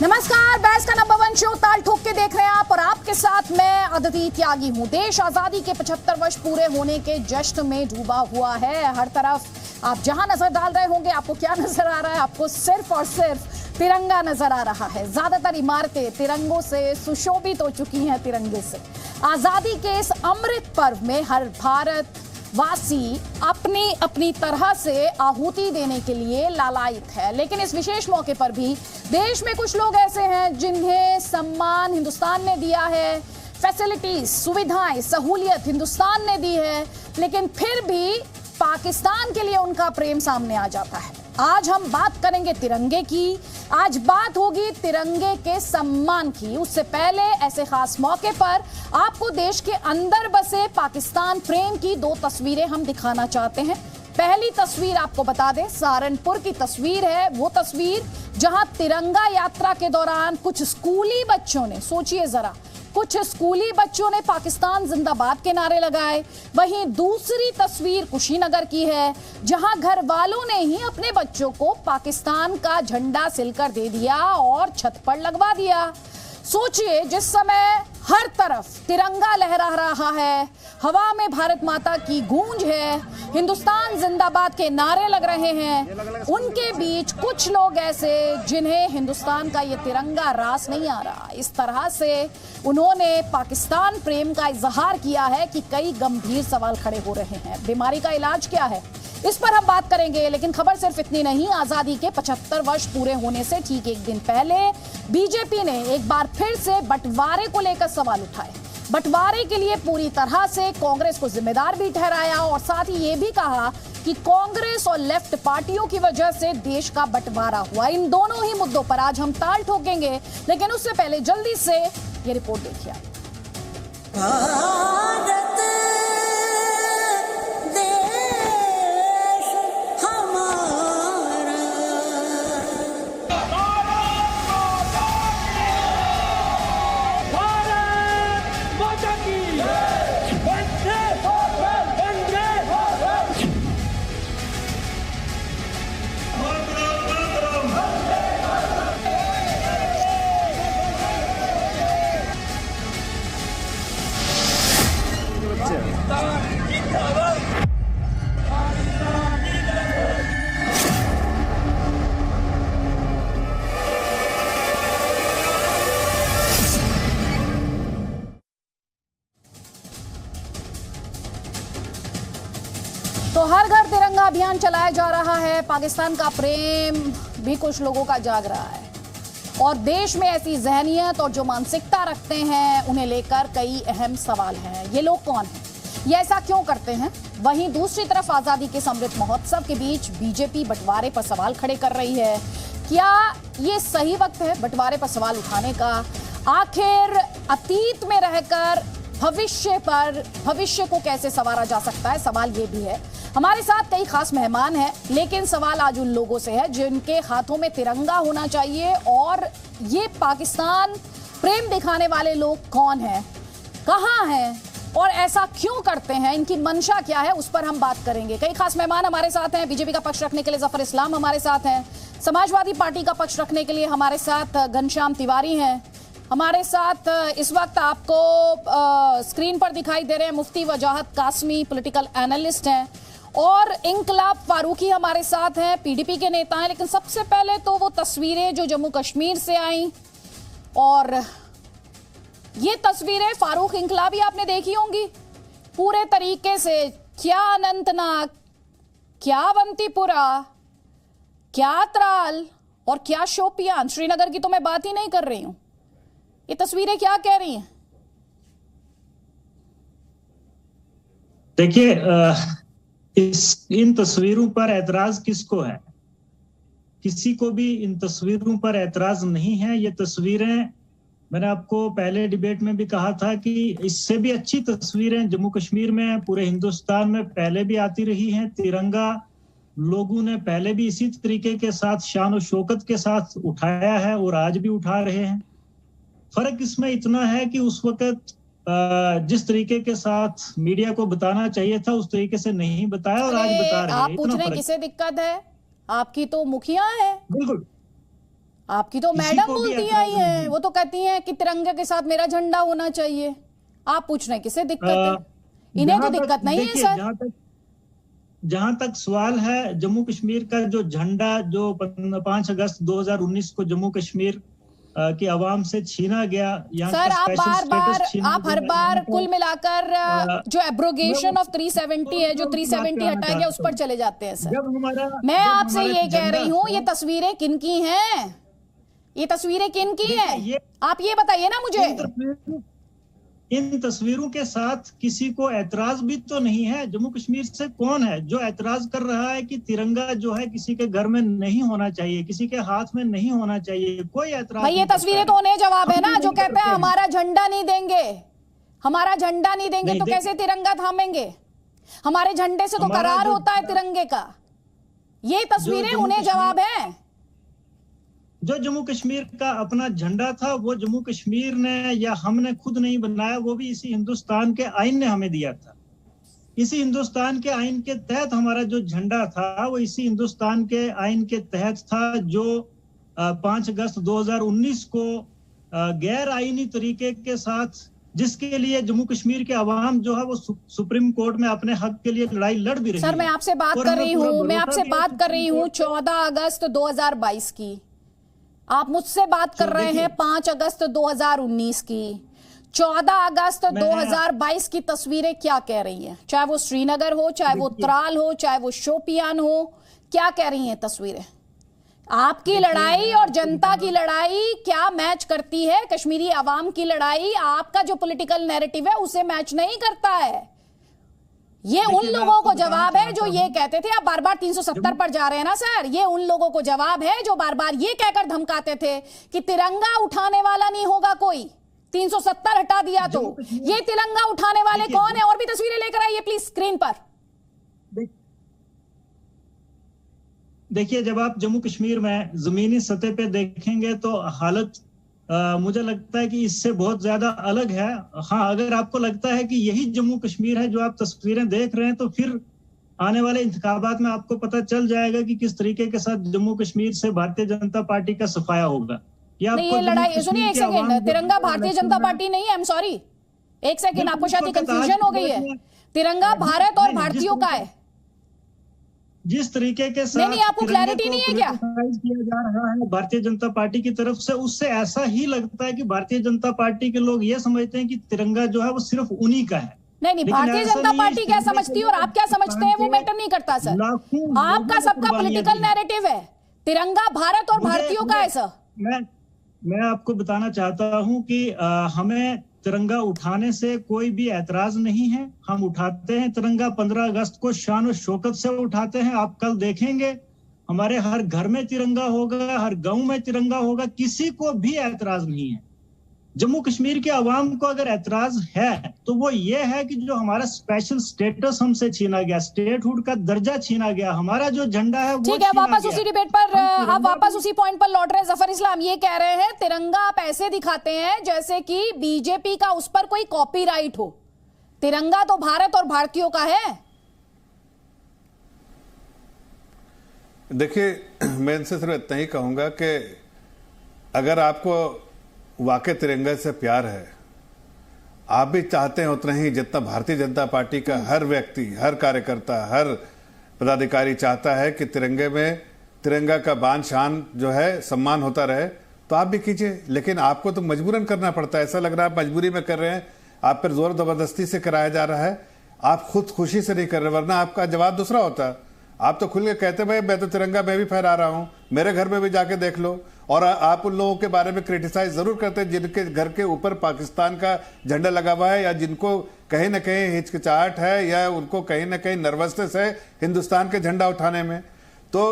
नमस्कार, बहस का नंबर 1 शो ताल ठोक के देख रहे हैं आप, और आपके साथ मैं अदिति त्यागी हूं। देश आजादी के 75 वर्ष पूरे होने के जश्न में डूबा हुआ है। हर तरफ आप जहां नजर डाल रहे होंगे, आपको क्या नजर आ रहा है? आपको सिर्फ और सिर्फ तिरंगा नजर आ रहा है। ज्यादातर इमारतें तिरंगों से सुशोभित हो चुकी हैं। तिरंगे से आजादी के इस अमृत पर्व में हर भारत वासी अपनी अपनी तरह से आहुति देने के लिए लालायित है। लेकिन इस विशेष मौके पर भी देश में कुछ लोग ऐसे हैं जिन्हें सम्मान हिंदुस्तान ने दिया है, फैसिलिटीज, सुविधाएं, सहूलियत हिंदुस्तान ने दी है, लेकिन फिर भी पाकिस्तान के लिए उनका प्रेम सामने आ जाता है। आज हम बात करेंगे तिरंगे की, आज बात होगी तिरंगे के सम्मान की। उससे पहले ऐसे खास मौके पर आपको देश के अंदर बसे पाकिस्तान प्रेम की 2 तस्वीरें हम दिखाना चाहते हैं। पहली तस्वीर आपको बता दें, सहारनपुर की तस्वीर है। वो तस्वीर जहां तिरंगा यात्रा के दौरान कुछ स्कूली बच्चों ने, सोचिए जरा, कुछ स्कूली बच्चों ने पाकिस्तान जिंदाबाद के नारे लगाए। वहीं दूसरी तस्वीर कुशीनगर की है, जहां घर वालों ने ही अपने बच्चों को पाकिस्तान का झंडा सिलकर दे दिया और छत पर लगवा दिया। सोचिए, जिस समय हर तरफ तिरंगा लहरा रहा है, हवा में भारत माता की गूंज है, हिंदुस्तान जिंदाबाद के नारे लग रहे हैं, उनके बीच कुछ लोग ऐसे जिन्हें हिंदुस्तान का ये तिरंगा रास नहीं आ रहा। इस तरह से उन्होंने पाकिस्तान प्रेम का इजहार किया है कि कई गंभीर सवाल खड़े हो रहे हैं। बीमारी का इलाज क्या है, इस पर हम बात करेंगे। लेकिन खबर सिर्फ इतनी नहीं। आजादी के 75 वर्ष पूरे होने से ठीक एक दिन पहले बीजेपी ने एक बार फिर से बंटवारे को लेकर सवाल उठाए। बंटवारे के लिए पूरी तरह से कांग्रेस को जिम्मेदार भी ठहराया, और साथ ही ये भी कहा कि कांग्रेस और लेफ्ट पार्टियों की वजह से देश का बंटवारा हुआ। इन दोनों ही मुद्दों पर आज हम ताल ठोकेंगे, लेकिन उससे पहले जल्दी से ये रिपोर्ट देखिए। तो हर घर तिरंगा अभियान चलाया जा रहा है। पाकिस्तान का प्रेम भी कुछ लोगों का जाग रहा है, और देश में ऐसी जहनियत और जो मानसिकता रखते हैं उन्हें लेकर कई अहम सवाल हैं। ये लोग कौन हैं, ये ऐसा क्यों करते हैं? वहीं दूसरी तरफ आजादी के अमृत महोत्सव के बीच बीजेपी बंटवारे पर सवाल खड़े कर रही है। क्या ये सही वक्त है बंटवारे पर सवाल उठाने का? आखिर अतीत में रहकर भविष्य को कैसे संवारा जा सकता है? सवाल ये भी है। हमारे साथ कई खास मेहमान हैं, लेकिन सवाल आज उन लोगों से है जिनके हाथों में तिरंगा होना चाहिए। और ये पाकिस्तान प्रेम दिखाने वाले लोग कौन हैं, कहां हैं, और ऐसा क्यों करते हैं, इनकी मंशा क्या है, उस पर हम बात करेंगे। कई खास मेहमान हमारे साथ हैं। बीजेपी का पक्ष रखने के लिए जफर इस्लाम हमारे साथ हैं। समाजवादी पार्टी का पक्ष रखने के लिए हमारे साथ घनश्याम तिवारी हैं। हमारे साथ इस वक्त आपको स्क्रीन पर दिखाई दे रहे हैं मुफ्ती वजाहत कासमी, पॉलिटिकल एनालिस्ट हैं, और इंकलाब फारूकी हमारे साथ हैं, पीडीपी के नेता हैं। लेकिन सबसे पहले तो वो तस्वीरें जो जम्मू कश्मीर से आई, और ये तस्वीरें फारूक इंकलाबी आपने देखी होंगी पूरे तरीके से। क्या अनंतनाग, क्या अवंतीपुरा, क्या त्राल और क्या शोपियान, श्रीनगर की तो मैं बात ही नहीं कर रही हूं। ये तस्वीरें क्या कह रही हैं? देखिए, इन तस्वीरों पर ऐतराज किसको है? किसी को भी इन तस्वीरों पर ऐतराज नहीं है। ये तस्वीरें, मैंने आपको पहले डिबेट में भी कहा था कि इससे भी अच्छी तस्वीरें जम्मू कश्मीर में, पूरे हिंदुस्तान में पहले भी आती रही हैं। तिरंगा लोगों ने पहले भी इसी तरीके के साथ शान और शौकत के साथ उठाया है, और आज भी उठा रहे हैं। फर्क इसमें इतना है कि उस वक्त जिस तरीके के साथ मीडिया को बताना चाहिए था उस तरीके से नहीं बताया, और आज बता रहे हैं। आप पूछ रहे हैं किसे दिक्कत है? आपकी तो मुखिया है, बिल्कुल आपकी तो किसी मैडम को भी बोलती ऐतराज आई हैं, नहीं। वो तो कहती हैं कि तिरंगे के साथ मेरा झंडा होना चाहिए। आप पूछ रहे हैं किसे दिक्कत है? इन्हें तो जहां तक दिक्कत नहीं है देखिए, सर। जहां तक सवाल है जम्मू कश्मीर का, जो झंडा जो 5 अगस्त 2019 को जम्मू कश्मीर की आवाम से छीना गया, यहाँ सर का आप स्पेशल बार बार, स्टेटस छीना आप हर गया, बार यहाँ कुल मिलाकर का, जो एब्रोगेशन ऑफ 370 है, जो बात 370 कहना हटाया गया उस चाहता पर हूं। चले जाते हैं सर। जब हमारा मैं जब आपसे हमारा ये कह झंडा रही हूँ, ये था, तस्वीरें किन की हैं? ये तस्वीरें किन की देखिए, हैं? आप ये बताइए ना मुझे। इन तस्वीरों के साथ किसी को ऐतराज भी तो नहीं है। जम्मू कश्मीर से कौन है जो ऐतराज कर रहा है कि तिरंगा जो है किसी के घर में नहीं होना चाहिए, किसी के हाथ में नहीं होना चाहिए? कोई ऐतराज भाई ये नहीं तस्वीरें करता तो उन्हें जवाब है हम ना भी जो नहीं कहते हैं करते हैं। हमारा झंडा नहीं देंगे, हमारा झंडा नहीं देंगे, नहीं, तो कैसे तिरंगा थामेंगे? हमारे झंडे से तो हमारा करार जो होता है तिरंगे का। ये तस्वीरें जम्मू उन्हें जवाब है। जो जम्मू कश्मीर का अपना झंडा था, वो जम्मू कश्मीर ने या हमने खुद नहीं बनाया, वो भी इसी हिंदुस्तान के आईन ने हमें दिया था। इसी हिंदुस्तान के आईन के तहत हमारा जो झंडा था, वो इसी हिंदुस्तान के आईन के तहत था, जो 5 अगस्त 2019 को गैर आईनी तरीके के साथ, जिसके लिए जम्मू कश्मीर के अवाम जो है वो सुप्रीम कोर्ट में अपने हक के लिए लड़ाई लड़ भी रही है। सर मैं आपसे बात कर रही हूँ, मैं आपसे बात कर रही हूँ 14 अगस्त 2022 की। आप मुझसे बात कर रहे हैं 5 अगस्त 2019 की। 14 अगस्त 2022 की तस्वीरें क्या कह रही हैं? चाहे वो श्रीनगर हो, चाहे वो त्राल हो, चाहे वो शोपियान हो, क्या कह रही हैं तस्वीरें? आपकी लड़ाई और जनता की लड़ाई क्या मैच करती है? कश्मीरी आवाम की लड़ाई आपका जो पॉलिटिकल नैरेटिव है उसे मैच नहीं करता है। ये उन लोगों को जवाब है जो ये कहते थे, आप बार बार 370 पर जा रहे हैं ना सर, ये उन लोगों को जवाब है जो बार बार ये कहकर धमकाते थे कि तिरंगा उठाने वाला नहीं होगा कोई, 370 हटा दिया तो। ये तिरंगा उठाने वाले कौन है? और भी तस्वीरें लेकर आइए प्लीज स्क्रीन पर। देखिए, जब आप जम्मू कश्मीर में जमीनी सतह पे देखेंगे तो हालत मुझे लगता है कि इससे बहुत ज्यादा अलग है। हाँ, अगर आपको लगता है कि यही जम्मू कश्मीर है जो आप तस्वीरें देख रहे हैं, तो फिर आने वाले इंतखाबात में आपको पता चल जाएगा कि किस तरीके के साथ जम्मू कश्मीर से भारतीय जनता पार्टी का सफाया होगा। नहीं, ये लड़ाई सुनिए एक सेकेंड, तिरंगा भारतीय जनता पार्टी नहीं है। आई एम सॉरी, एक सेकेंड, आपको शायद कंफ्यूजन हो गई है। तिरंगा भारत और भारतीयों का है। जिस तरीके के साथ नहीं, आपको क्लैरिटी नहीं है क्या? किया जा रहा है भारतीय जनता पार्टी की तरफ से, उससे ऐसा ही लगता है कि भारतीय जनता पार्टी के लोग ये समझते हैं कि तिरंगा जो है वो सिर्फ उन्हीं का है। नहीं, भारतीय जनता पार्टी क्या समझती है और आप क्या समझते हैं वो मैटर नहीं करता सर। आपका सबका पॉलिटिकल नैरेटिव है, तिरंगा भारत और भारतीयों का है सर। मैं आपको बताना चाहता हूं कि हमें तिरंगा उठाने से कोई भी ऐतराज नहीं है। हम उठाते हैं तिरंगा, 15 अगस्त को शान और शौकत से उठाते हैं। आप कल देखेंगे हमारे हर घर में तिरंगा होगा, हर गांव में तिरंगा होगा, किसी को भी ऐतराज नहीं है। जम्मू कश्मीर के अवाम को अगर ऐतराज है तो वो ये है कि जो हमारा स्पेशल स्टेटस हमसे छीना गया, स्टेटहुड का दर्जा छीना गया, हमारा जो झंडा है वो ठीक है। वापस उसी डिबेट पर, आप वापस उसी पॉइंट पर लौट रहे हैं। जफर इस्लाम ये कह रहे हैं तिरंगा आप ऐसे दिखाते हैं जैसे कि बीजेपी का उस पर कोई कॉपीराइट हो। तिरंगा तो भारत और भारतीयों का है। देखिए, मैं इनसे सिर्फ इतना ही कहूंगा कि अगर आपको वाकई तिरंगे से प्यार है, आप भी चाहते हैं उतना ही जितना भारतीय जनता पार्टी का हर व्यक्ति, हर कार्यकर्ता, हर पदाधिकारी चाहता है कि तिरंगे में तिरंगा का बान शान जो है सम्मान होता रहे, तो आप भी कीजिए। लेकिन आपको तो मजबूरन करना पड़ता है। ऐसा लग रहा है आप मजबूरी में कर रहे हैं, आप पर जोर जबरदस्ती से कराया जा रहा है, आप खुद खुशी से नहीं कर रहे, वरना आपका जवाब दूसरा होता। आप तो खुल के कहते भाई मैं तो तिरंगा मैं भी फहरा रहा हूं, मेरे घर में भी जाके देख लो। और आप उन लोगों के बारे में क्रिटिसाइज जरूर करते हैं जिनके घर के ऊपर पाकिस्तान का झंडा लगा हुआ है, या जिनको कहीं ना कहीं हिचकिचाहट है, या उनको कहीं ना कहीं नर्वसनेस है हिंदुस्तान के झंडा उठाने में। तो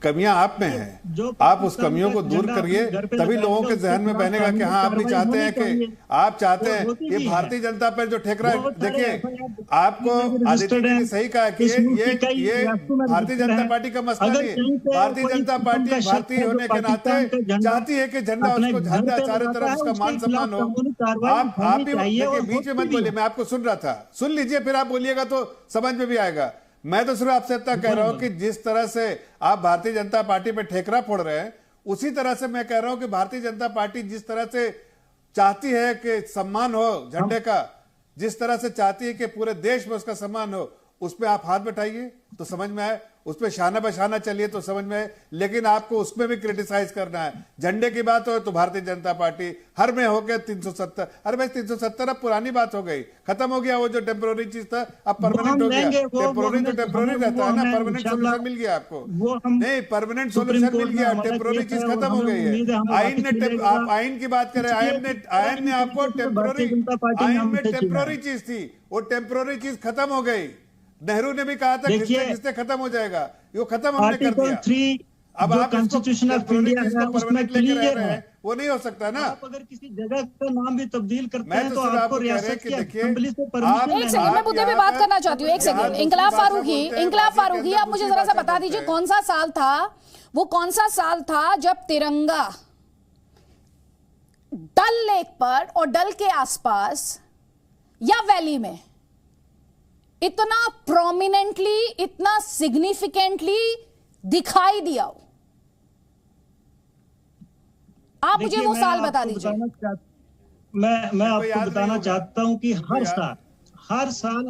कमियां आप में हैं, आप उस कमियों को दूर करिए, तभी लोगों के जहन में बनेगा कि हाँ आप भी चाहते हैं कि आप चाहते हैं ये भारतीय जनता पर जो ठेकरा। देखिए, आपको आदित्य ने सही कहा कि ये भारतीय जनता पार्टी का मसला नहीं। भारतीय जनता पार्टी भारतीय होने के नाते चाहती है कि झंडा उसको झंडा चारों तरफ उसका मान सम्मान हो। आप भी देखिए, बीच में मत बोलिए, मैं आपको सुन रहा था, सुन लीजिए, फिर आप बोलिएगा तो समझ में भी आएगा। मैं तो सिर्फ आपसे इतना कह रहा हूं कि जिस तरह से आप भारतीय जनता पार्टी पे ठेकरा फोड़ रहे हैं, उसी तरह से मैं कह रहा हूं कि भारतीय जनता पार्टी जिस तरह से चाहती है कि सम्मान हो झंडे का, जिस तरह से चाहती है कि पूरे देश में उसका सम्मान हो, उस पर आप हाथ बैठाइए तो समझ में आए, उस पर शाना बशाना चलिए तो समझ में आए, लेकिन आपको उसमें भी क्रिटिसाइज करना है। झंडे की बात हो तो भारतीय जनता पार्टी हर में हो गया 370। अरे भाई 370 अब पुरानी बात हो गई, खत्म हो गया वो जो टेम्पोररी चीज था, अब परमानेंट हो गया। टेम्पोररी तो टेम्पोररी रहता है ना, परमानेंट सोल्यूशन मिल गया आपको। नहीं, परमानेंट सोल्यूशन मिल गया, टेम्पोररी चीज खत्म हो गई है। आइन ने, आप आइन की बात करें, आइन ने आपको टेम्पोररी, आइन में टेम्पोररी चीज थी, वो टेम्पोररी चीज खत्म हो गई। नेहरू ने भी कहा था किसने खत्म हो जाएगा, वो खत्म हमने कर दिया। अब आप कॉन्स्टिट्यूशन ऑफ इंडिया है उसमें क्लियर है, वो नहीं हो सकता ना। आप अगर किसी जगह का नाम भी तब्दील करते हैं तो आपको रियासत की देखिए, असेंबली से परमिशन। एक सेकंड, मैं मुद्दे पे बात करना चाहती हूँ। एक सेकंड, इंकलाब फारूकी, आप मुझे जरा सा बता दीजिए कौन सा साल था, वो कौन सा साल था जब तिरंगा डल लेक पर और डल के आसपास या वैली में इतना प्रोमिनेंटली, इतना सिग्निफिकेंटली दिखाई दिया हो? आप मुझे वो साल बता दीजिए। मैं आपको बताना चाहता हूं कि हर साल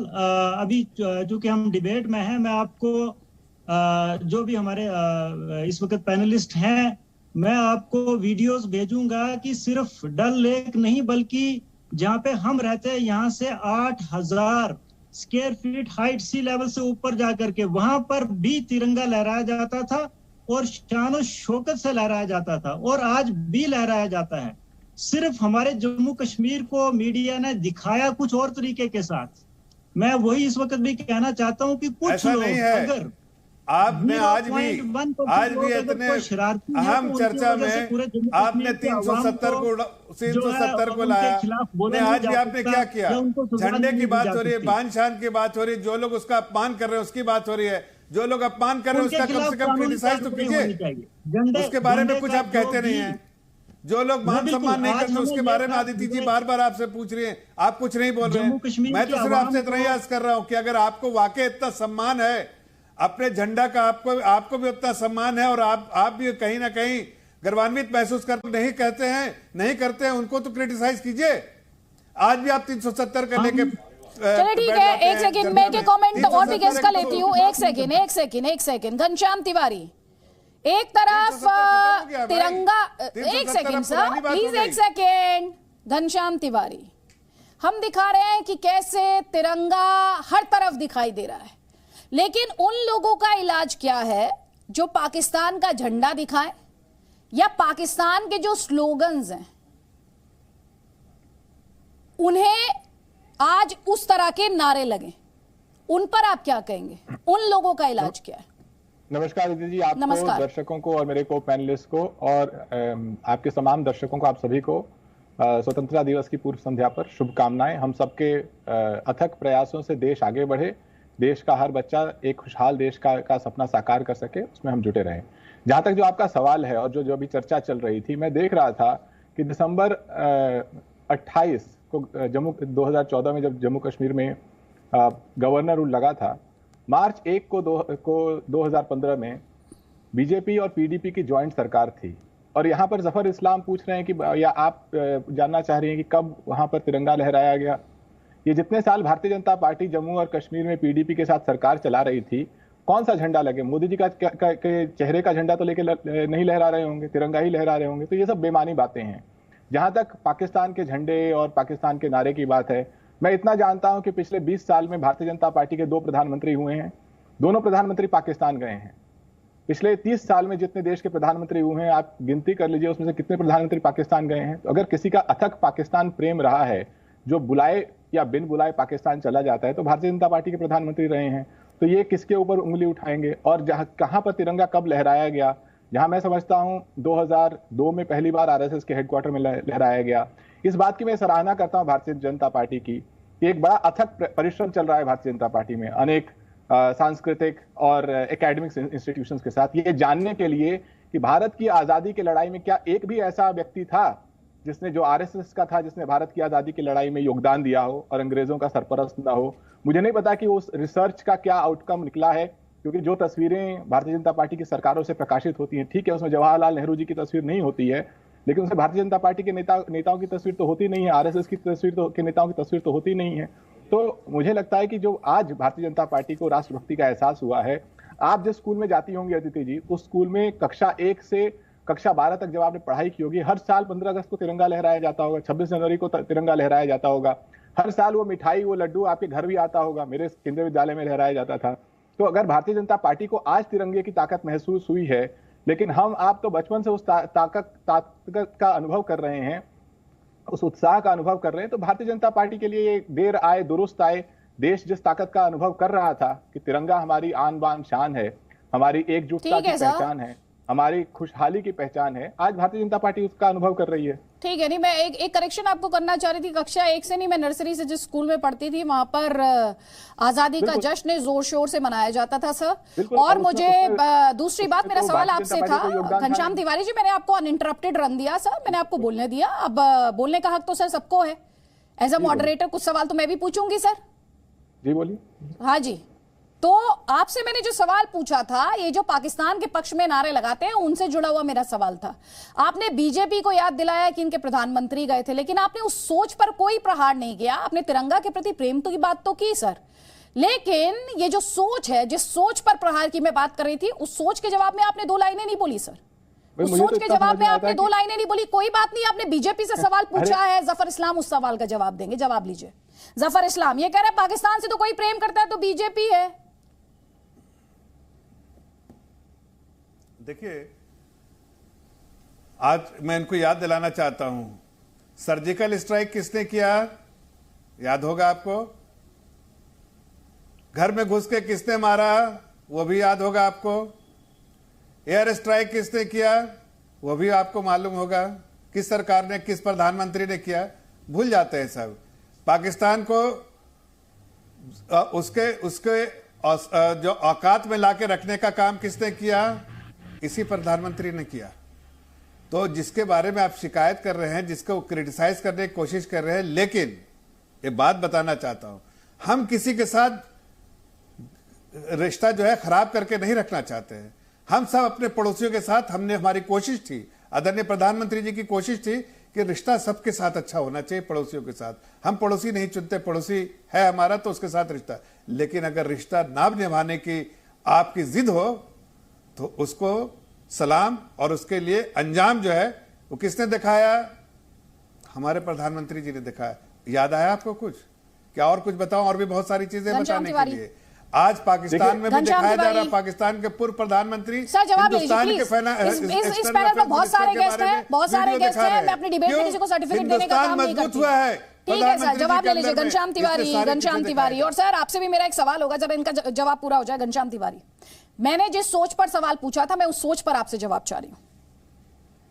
अभी चूंकि हम डिबेट में हैं, मैं आपको जो भी हमारे इस वक्त पैनलिस्ट हैं, मैं आपको वीडियोस भेजूंगा कि सिर्फ डल लेक नहीं बल्कि जहां पे हम रहते हैं यहां से 8000 स्क्वायर फीट हाइट सी लेवल से ऊपर जाकर के वहां पर भी तिरंगा लहराया जाता था और शान शौकत से लहराया जाता था, और आज भी लहराया जाता है। सिर्फ हमारे जम्मू कश्मीर को मीडिया ने दिखाया कुछ और तरीके के साथ। मैं वही इस वक्त भी कहना चाहता हूँ कि कुछ लोग अगर आपने आज भी इतने अहम चर्चा में आपने 370 को लाया, आज भी आपने क्या किया? झंडे की बात हो रही है, बान शान की बात हो रही है, जो लोग उसका अपमान कर रहे हैं उसकी बात हो रही है, जो लोग अपमान कर रहे हैं उसका कम से कम क्रिटिसाइज तो कीजिए, उसके बारे में कुछ आप कहते नहीं है। जो लोग मान सम्मान नहीं करते उसके बारे में आदित्य जी बार बार आपसे पूछ रही हैं, आप कुछ नहीं बोल रहे हैं। मैं तो सिर्फ आपसे इतना ही अर्ज कर रहा हूं कि अगर आपको वाकई इतना सम्मान है अपने झंडा का, आपको भी उतना सम्मान है और आप भी कहीं ना कहीं गर्वान्वित महसूस कर नहीं कहते हैं, नहीं करते हैं, उनको तो क्रिटिसाइज कीजिए। आज भी आप 370 करने के चलिए ठीक है, एक सेकंड मैं के कमेंट और भी गेस्ट का लेती हूँ। एक सेकंड घनश्याम तिवारी, एक तरफ तिरंगा, एक सेकंड सर प्लीज, एक सेकंड घनश्याम तिवारी, हम दिखा रहे हैं कि कैसे तिरंगा हर तरफ दिखाई दे रहा है, लेकिन उन लोगों का इलाज क्या है जो पाकिस्तान का झंडा दिखाए या पाकिस्तान के जो स्लोगन्स हैं उन्हें आज उस तरह के नारे लगे, उन पर आप क्या कहेंगे? उन लोगों का इलाज क्या है? नमस्कार दीदी जी, आपको, दर्शकों को और मेरे को पैनलिस्ट को और आपके तमाम दर्शकों को, आप सभी को स्वतंत्रता दिवस की पूर्व संध्या पर शुभकामनाएं। हम सबके अथक प्रयासों से देश आगे बढ़े, देश का हर बच्चा एक खुशहाल देश का सपना साकार कर सके, उसमें हम जुटे रहें। जहां तक जो आपका सवाल है और जो अभी चर्चा चल रही थी, मैं देख रहा था कि दिसंबर 28 को 2014 में जब जम्मू कश्मीर में गवर्नर रूल लगा था, मार्च 1 को 2015 में बीजेपी और पीडीपी की ज्वाइंट सरकार थी, और यहाँ पर जफर इस्लाम पूछ रहे हैं कि, या आप जानना चाह रही हैं कि कब वहां पर तिरंगा लहराया गया। ये जितने साल भारतीय जनता पार्टी जम्मू और कश्मीर में पीडीपी के साथ सरकार चला रही थी, कौन सा झंडा लगे? मोदी जी का चेहरे का झंडा तो लेके नहीं लहरा रहे होंगे, तिरंगा ही लहरा रहे होंगे। तो ये सब बेमानी बातें हैं। जहां तक पाकिस्तान के झंडे और पाकिस्तान के नारे की बात है, मैं इतना जानता हूं कि पिछले 20 साल में भारतीय जनता पार्टी के 2 प्रधानमंत्री हुए हैं, दोनों प्रधानमंत्री पाकिस्तान गए हैं। पिछले 30 साल में जितने देश के प्रधानमंत्री हुए हैं, आप गिनती कर लीजिए उसमें से कितने प्रधानमंत्री पाकिस्तान गए हैं। तो अगर किसी का अथक पाकिस्तान प्रेम रहा है, जो बुलाए या बिन बुलाए पाकिस्तान चला जाता है, तो भारतीय जनता पार्टी के प्रधानमंत्री रहे हैं। तो ये किसके ऊपर उंगली उठाएंगे? और कहां पर तिरंगा कब लहराया गया? जहां मैं समझता हूं 2002 में पहली बार आरएसएस के हेडक्वार्टर में लहराया गया। इस बात की मैं सराहना करता हूं भारतीय जनता पार्टी की, एक बड़ा अथक परिश्रम चल रहा है भारतीय जनता पार्टी में, अनेक सांस्कृतिक और एकेडमिक इंस्टीट्यूशंस के साथ, ये जानने के लिए कि भारत की आजादी की लड़ाई में क्या एक भी ऐसा व्यक्ति था जिसने, जो आरएसएस का था, जिसने भारत की आजादी की लड़ाई में योगदान दिया हो और अंग्रेजों का सरपरस्त ना हो। मुझे नहीं पता कि उस रिसर्च का क्या आउटकम निकला है, क्योंकि जो तस्वीरें भारतीय जनता पार्टी की सरकारों से प्रकाशित होती हैं, ठीक है उसमें जवाहरलाल नेहरू जी की तस्वीर नहीं होती है, लेकिन उसमें भारतीय जनता पार्टी के नेताओं की तस्वीर तो होती नहीं है, आरएसएस की तस्वीर के नेताओं की तस्वीर तो होती नहीं है। तो मुझे लगता है कि जो आज भारतीय जनता पार्टी को राष्ट्रभक्ति का एहसास हुआ है, आप जिस स्कूल में जाती होंगी अदिति जी, उस स्कूल में कक्षा 1 से कक्षा 12 तक जब आपने पढ़ाई की होगी, हर साल 15 अगस्त को तिरंगा लहराया जाता होगा, 26 जनवरी को तिरंगा लहराया जाता होगा, हर साल वो मिठाई वो लड्डू आपके घर भी आता होगा, मेरे केंद्रीय विद्यालय में लहराया जाता था। तो अगर भारतीय जनता पार्टी को आज तिरंगे की ताकत महसूस हुई है, लेकिन हम आप तो बचपन से उस ताकत का अनुभव कर रहे हैं, उस उत्साह का अनुभव कर रहे हैं, तो भारतीय जनता पार्टी के लिए ये देर आए दुरुस्त आए, देश जिस ताकत का अनुभव कर रहा था कि तिरंगा हमारी आन बान शान है, हमारी एकजुटता की पहचान है, हमारी खुशहाली की पहचान है, आज भारतीय जनता पार्टी उसका अनुभव कर रही है। ठीक है, नहीं मैं एक करेक्शन आपको करना चाह रही थी, कक्षा 1 से नहीं, मैं नर्सरी से जिस स्कूल में पढ़ती थी वहां पर आजादी का जश्न जोर शोर से मनाया जाता था सर। और मुझे दूसरी बात, मेरा सवाल आपसे था घनश्याम तिवारी जी, मैंने आपको अनइंटरप्टेड रन दिया सर, मैंने आपको बोलने दिया, अब बोलने का हक तो सर सबको है, एज अ मॉडरेटर कुछ सवाल तो मैं भी पूछूंगी सर। जी बोलिए। हाँ जी, तो आपसे मैंने जो सवाल पूछा था, ये जो पाकिस्तान के पक्ष में नारे लगाते हैं उनसे जुड़ा हुआ मेरा सवाल था। आपने बीजेपी को याद दिलाया कि इनके प्रधानमंत्री गए थे, लेकिन आपने उस सोच पर कोई प्रहार नहीं किया। आपने तिरंगा के प्रति प्रेम तो की बात तो की सर, लेकिन ये जो सोच है, जिस सोच पर प्रहार की मैं बात कर रही थी, उस सोच के जवाब में आपने 2 लाइनें नहीं बोली सर। उस सोच के जवाब में आपने 2 लाइनें नहीं बोली। कोई बात नहीं, आपने बीजेपी से सवाल पूछा है, जफर इस्लाम उस सवाल का जवाब देंगे, जवाब लीजिए। जफर इस्लाम ये कह रहे हैं पाकिस्तान से तो कोई प्रेम करता है तो बीजेपी है। देखिए, आज मैं इनको याद दिलाना चाहता हूं, सर्जिकल स्ट्राइक किसने किया, याद होगा आपको। घर में घुस के किसने मारा, वो भी याद होगा आपको। एयर स्ट्राइक किसने किया, वो भी आपको मालूम होगा। किस सरकार ने, किस प्रधानमंत्री ने किया, भूल जाते हैं सब। पाकिस्तान को उसके जो औकात में लाके रखने का काम किसने किया, इसी प्रधानमंत्री ने किया। तो जिसके बारे में आप शिकायत कर रहे हैं, जिसको क्रिटिसाइज करने की कोशिश कर रहे हैं, लेकिन ये बात बताना चाहता हूं, हम किसी के साथ रिश्ता जो है खराब करके नहीं रखना चाहते हैं। हम सब अपने पड़ोसियों के साथ, हमारी कोशिश थी, आदरणीय प्रधानमंत्री जी की कोशिश थी कि रिश्ता सबके साथ अच्छा होना चाहिए, पड़ोसियों के साथ। हम पड़ोसी नहीं चुनते, पड़ोसी है हमारा तो उसके साथ रिश्ता। लेकिन अगर रिश्ता ना निभाने की आपकी जिद हो तो उसको सलाम और उसके लिए अंजाम जो है वो किसने दिखाया, हमारे प्रधानमंत्री जी ने दिखाया। याद आया आपको कुछ, क्या और कुछ बताऊं? और भी बहुत सारी चीजें बताने के लिए। आज पाकिस्तान में भी दिखाया जा रहा है, पाकिस्तान के पूर्व प्रधानमंत्री हिंदुस्तान के इस पैनल में बहुत सारे गेस्ट हैं, बहुत सारे गेस्ट हैं। मैं अपनी डिबेट में किसी को सर्टिफिकेट देने का काम नहीं करती। हुआ है, ठीक है सर, जवाब ले लीजिए घनश्याम तिवारी। और सर आपसे भी मेरा एक सवाल होगा, जब इनका जवाब पूरा हो जाए। घनश्याम तिवारी, मैंने जिस सोच पर सवाल पूछा था, मैं उस सोच पर आपसे जवाब चाह रही हूँ।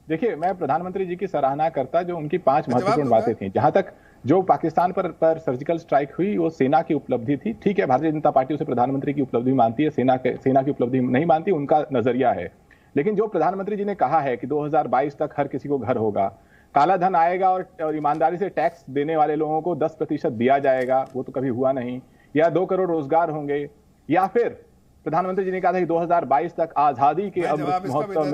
देखिए, मैं प्रधानमंत्री जी की सराहना करता, जो उनकी 5 महत्वपूर्ण बातें थी। जहां तक जो पाकिस्तान पर सर्जिकल स्ट्राइक हुई, वो सेना की उपलब्धि थी। ठीक है, भारतीय जनता पार्टी उसे प्रधानमंत्री की उपलब्धि मानती है, सेना की उपलब्धि नहीं मानती, उनका नजरिया है। लेकिन जो प्रधानमंत्री जी ने कहा है कि 2022 तक हर किसी को घर होगा, काला धन आएगा और ईमानदारी से टैक्स देने वाले लोगों को 10% दिया जाएगा, वो तो कभी हुआ नहीं। या 2 करोड़ रोजगार होंगे, या फिर प्रधानमंत्री जी ने कहा था कि 2022 तक आजादी के अमृत महोत्सव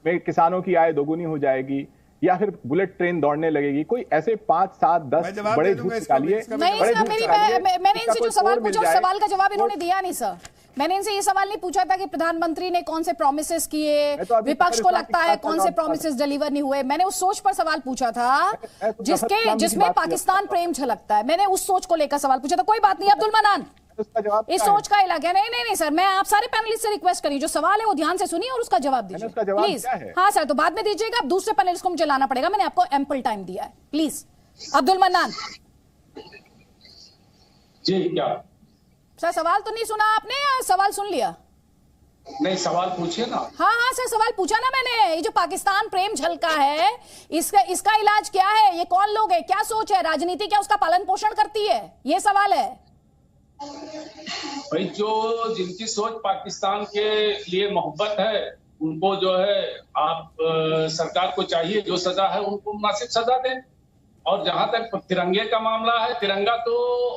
में किसानों की आय दोगुनी हो जाएगी, या फिर बुलेट ट्रेन दौड़ने लगेगी। कोई ऐसे 5, 7, 10 बड़े झूठ निकालिए। मैंने इनसे जो सवाल पूछा, उस सवाल का जवाब इन्होंने दिया नहीं सर। मैंने इनसे ये सवाल नहीं पूछा था कि प्रधानमंत्री ने कौन से प्रोमिसेस किए, विपक्ष को लगता है कौन से प्रोमिसेस डिलीवर नहीं हुए। मैंने उस सोच पर सवाल पूछा था जिसमें पाकिस्तान प्रेम झलकता है। मैंने उस सोच को लेकर सवाल पूछा था। कोई बात नहीं, अब्दुल मनान, इस सोच का इलाका नहीं सर, मैं आप सारे पैनलिस्ट से रिक्वेस्ट करी, जो सवाल है वो ध्यान से सुनिए और उसका जवाब दीजिए प्लीज। हाँ सर, तो बाद में दीजिएगा, अब दूसरे पैनलिस्ट को मुझे लाना पड़ेगा, मैंने आपको एम्पल टाइम दिया है। प्लीज अब्दुल मन्नान जी। क्या सर, सवाल तो नहीं सुना आपने या सवाल सुन लिया? नहीं, सवाल पूछिए ना। हाँ सर, सवाल पूछा ना मैंने। ये जो पाकिस्तान प्रेम झलका है, इसका इलाज क्या है? ये कौन लोग है, क्या सोच है, राजनीति क्या उसका पालन पोषण करती है? ये सवाल है भाई। जो जिनकी सोच पाकिस्तान के लिए मोहब्बत है, उनको जो है आप सरकार को चाहिए जो सजा है उनको मुनासिब सजा दें। और जहां तक तिरंगे का मामला है, तिरंगा तो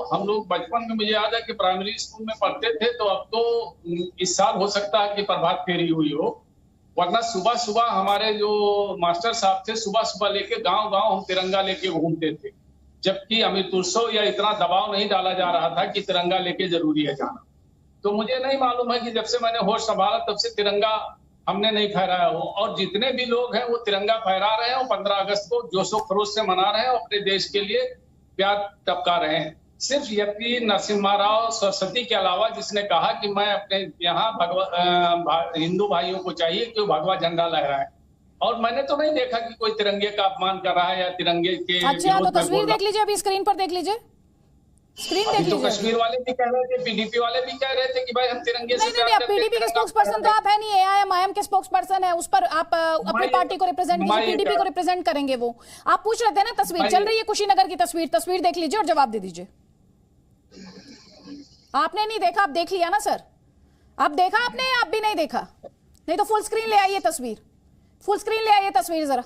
हम लोग बचपन में, मुझे याद है कि प्राइमरी स्कूल में पढ़ते थे, तो अब तो इस साल हो सकता है कि प्रभात फेरी हुई हो, वरना सुबह सुबह हमारे जो मास्टर साहब थे सुबह सुबह लेके गांव गांव हम तिरंगा लेके घूमते थे, जबकि अमृत उत्सव या इतना दबाव नहीं डाला जा रहा था कि तिरंगा लेके जरूरी है जाना। तो मुझे नहीं मालूम है कि जब से मैंने होश संभाला तब से तिरंगा हमने नहीं फहराया हो, और जितने भी लोग हैं वो तिरंगा फहरा रहे हैं और 15 अगस्त को जोशो खरोश से मना रहे हैं और अपने देश के लिए प्यार टपका रहे हैं। सिर्फ यति नरसिम्हा राव सरस्वती के अलावा, जिसने कहा कि मैं अपने यहाँ हिंदू भाइयों को चाहिए कि वो भगवा झंडा लहराए, और मैंने तो नहीं देखा कि कोई तिरंगे का अपमान कर रहा है या तिरंगे के। अच्छा, तो तस्वीर देख लीजिए, अभी स्क्रीन पर देख लीजिए, स्क्रीन देख लीजिए। तो कश्मीर वाले भी कह रहे थे, पीडीपी वाले भी कह रहे थे कि भाई हम तिरंगे से नहीं, पीडीपी के स्पोक्स पर्सन तो आप है नहीं, एआईएम के स्पोक्स पर्सन है, उस पर आप अपनी पार्टी को रिप्रेजेंट कीजिए, पीडीपी को रिप्रेजेंट करेंगे। वो आप पूछ रहे थे ना, तस्वीर चल रही है कुशीनगर की तस्वीर देख लीजिए और जवाब दे दीजिए। आपने नहीं देखा, आप देख लिया ना सर, आप देखा आपने, आप भी नहीं देखा? नहीं तो फुल स्क्रीन ले आइए तस्वीर, फुल स्क्रीन ले आइए तस्वीर जरा।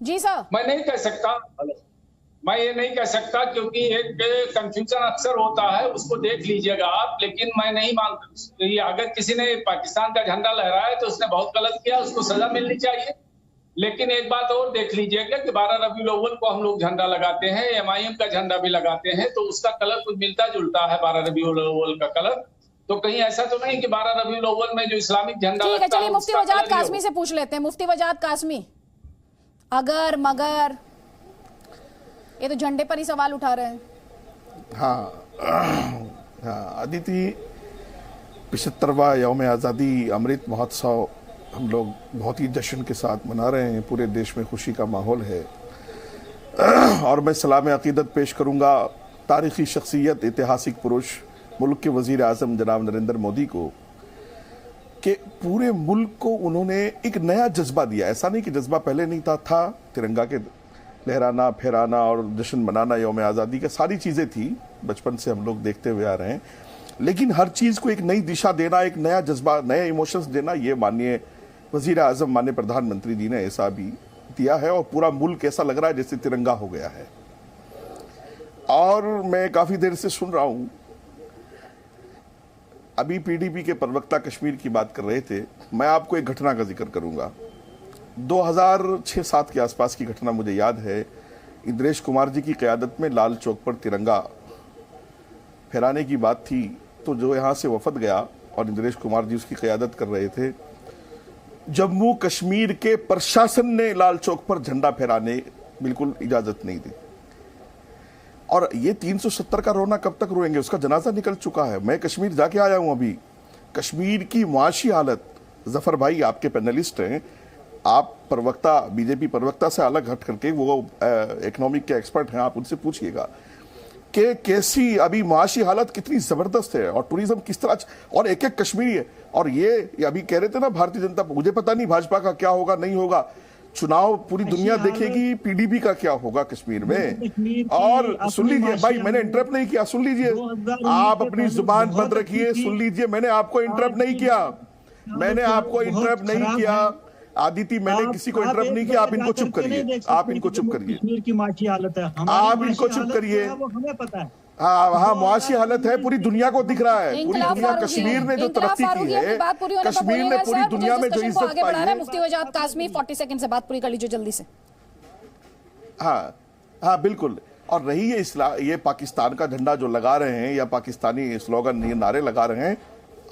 जी सर। मैं नहीं कह सकता, मैं ये नहीं कह सकता, क्योंकि एक कंफ्यूजन अक्सर होता है, उसको देख लीजिएगा आप। लेकिन मैं नहीं मानता, अगर किसी ने पाकिस्तान का झंडा लहराया तो उसने बहुत गलत किया, उसको सजा मिलनी चाहिए। लेकिन एक बात और देख लीजिएगा कि 12 रबीउल अव्वल को हम लोग झंडा लगाते हैं, एमआईएम का झंडा भी लगाते हैं, तो उसका कलर कुछ मिलता जुलता है 12 रबीउल अव्वल का कलर। तो कहीं ऐसा तो नहीं कि 12 रबीउल अव्वल में जो इस्लामिक झंडा ठीक है, चलिए मुफ्ती वजाद कासमी से पूछ लेते हैं। मुफ्ती वजाद कासमी, अगर मगर ये तो झंडे पर ही सवाल उठा रहे हैं। हाँ अदिति, 75वां यौम आज़ादी अमृत महोत्सव हम लोग बहुत ही जश्न के साथ मना रहे हैं, पूरे देश में खुशी का माहौल है। और मैं सलाम अकीदत पेश करूंगा तारीखी शख्सियत, ऐतिहासिक पुरुष, मुल्क के वजीर आज़म जनाब नरेंद्र मोदी को, कि पूरे मुल्क को उन्होंने एक नया जज्बा दिया। ऐसा नहीं कि जज्बा पहले नहीं था तिरंगा के लहराना, फहराना और जश्न मनाना, यौम आज़ादी का सारी चीज़ें थी, बचपन से हम लोग देखते हुए आ रहे हैं। लेकिन हर चीज़ को एक नई दिशा देना, एक नया जज्बा, नए इमोशंस देना, ये माननीय वजीर आज़म, माननीय प्रधानमंत्री जी ने ऐसा भी दिया है। और पूरा मुल्क ऐसा लग रहा है जैसे तिरंगा हो गया है। और मैं काफ़ी देर से सुन रहा हूँ, अभी पीडीपी के प्रवक्ता कश्मीर की बात कर रहे थे, मैं आपको एक घटना का जिक्र करूंगा। 2006-07 के आसपास की घटना मुझे याद है। इंद्रेश कुमार जी की क़यादत में लाल चौक पर तिरंगा फहराने की बात थी, तो जो यहाँ से वफद गया और इंद्रेश कुमार जी उसकी क़यादत कर रहे थे, जम्मू कश्मीर के प्रशासन ने लाल चौक पर झंडा फहराने बिल्कुल इजाज़त नहीं दी। और ये 370 का रोना कब तक रोएंगे, उसका जनाजा निकल चुका है। मैं कश्मीर जाके आया हूं अभी। कश्मीर की मुआशी हालत, जफर भाई आपके पैनलिस्ट हैं, आप प्रवक्ता, बीजेपी प्रवक्ता से अलग हट करके वो इकोनॉमिक के एक्सपर्ट हैं, आप उनसे पूछिएगा कि कैसी अभी मुआशी हालत कितनी जबरदस्त है और टूरिज्म किस तरह, और एक एक कश्मीरी है। और ये अभी कह रहे थे ना भारतीय जनता, मुझे पता नहीं भाजपा का क्या होगा, नहीं होगा, चुनाव पूरी दुनिया देखेगी, पीडीपी का क्या होगा कश्मीर में। और सुन लीजिए भाई, मैंने इंटरप्ट नहीं किया, सुन लीजिए, आप अपनी जुबान बंद रखिए, सुन लीजिए, मैंने आपको इंटरप्ट नहीं किया, मैंने आपको इंटरप्ट नहीं किया आदिति, मैंने किसी को इंटरप्ट नहीं किया। आप इनको चुप करिए, आप इनको चुप करिए, कश्मीर की मुआशी हालत है, आप इनको चुप करिए। हमें पता है, हाँ मुआशी हालत है, पूरी दुनिया को दिख रहा है, पूरी दुनिया, कश्मीर ने जो तरक्की की है, कश्मीर ने पूरी दुनिया में जो इज्जत पाई है। मुफ्ती वजाद कासमी 40 सेकंड से बात पूरी कर लीजिए जल्दी से। हाँ बिल्कुल। और रही ये पाकिस्तान का झंडा जो लगा रहे हैं, या पाकिस्तानी स्लोगन, ये नारे लगा रहे हैं,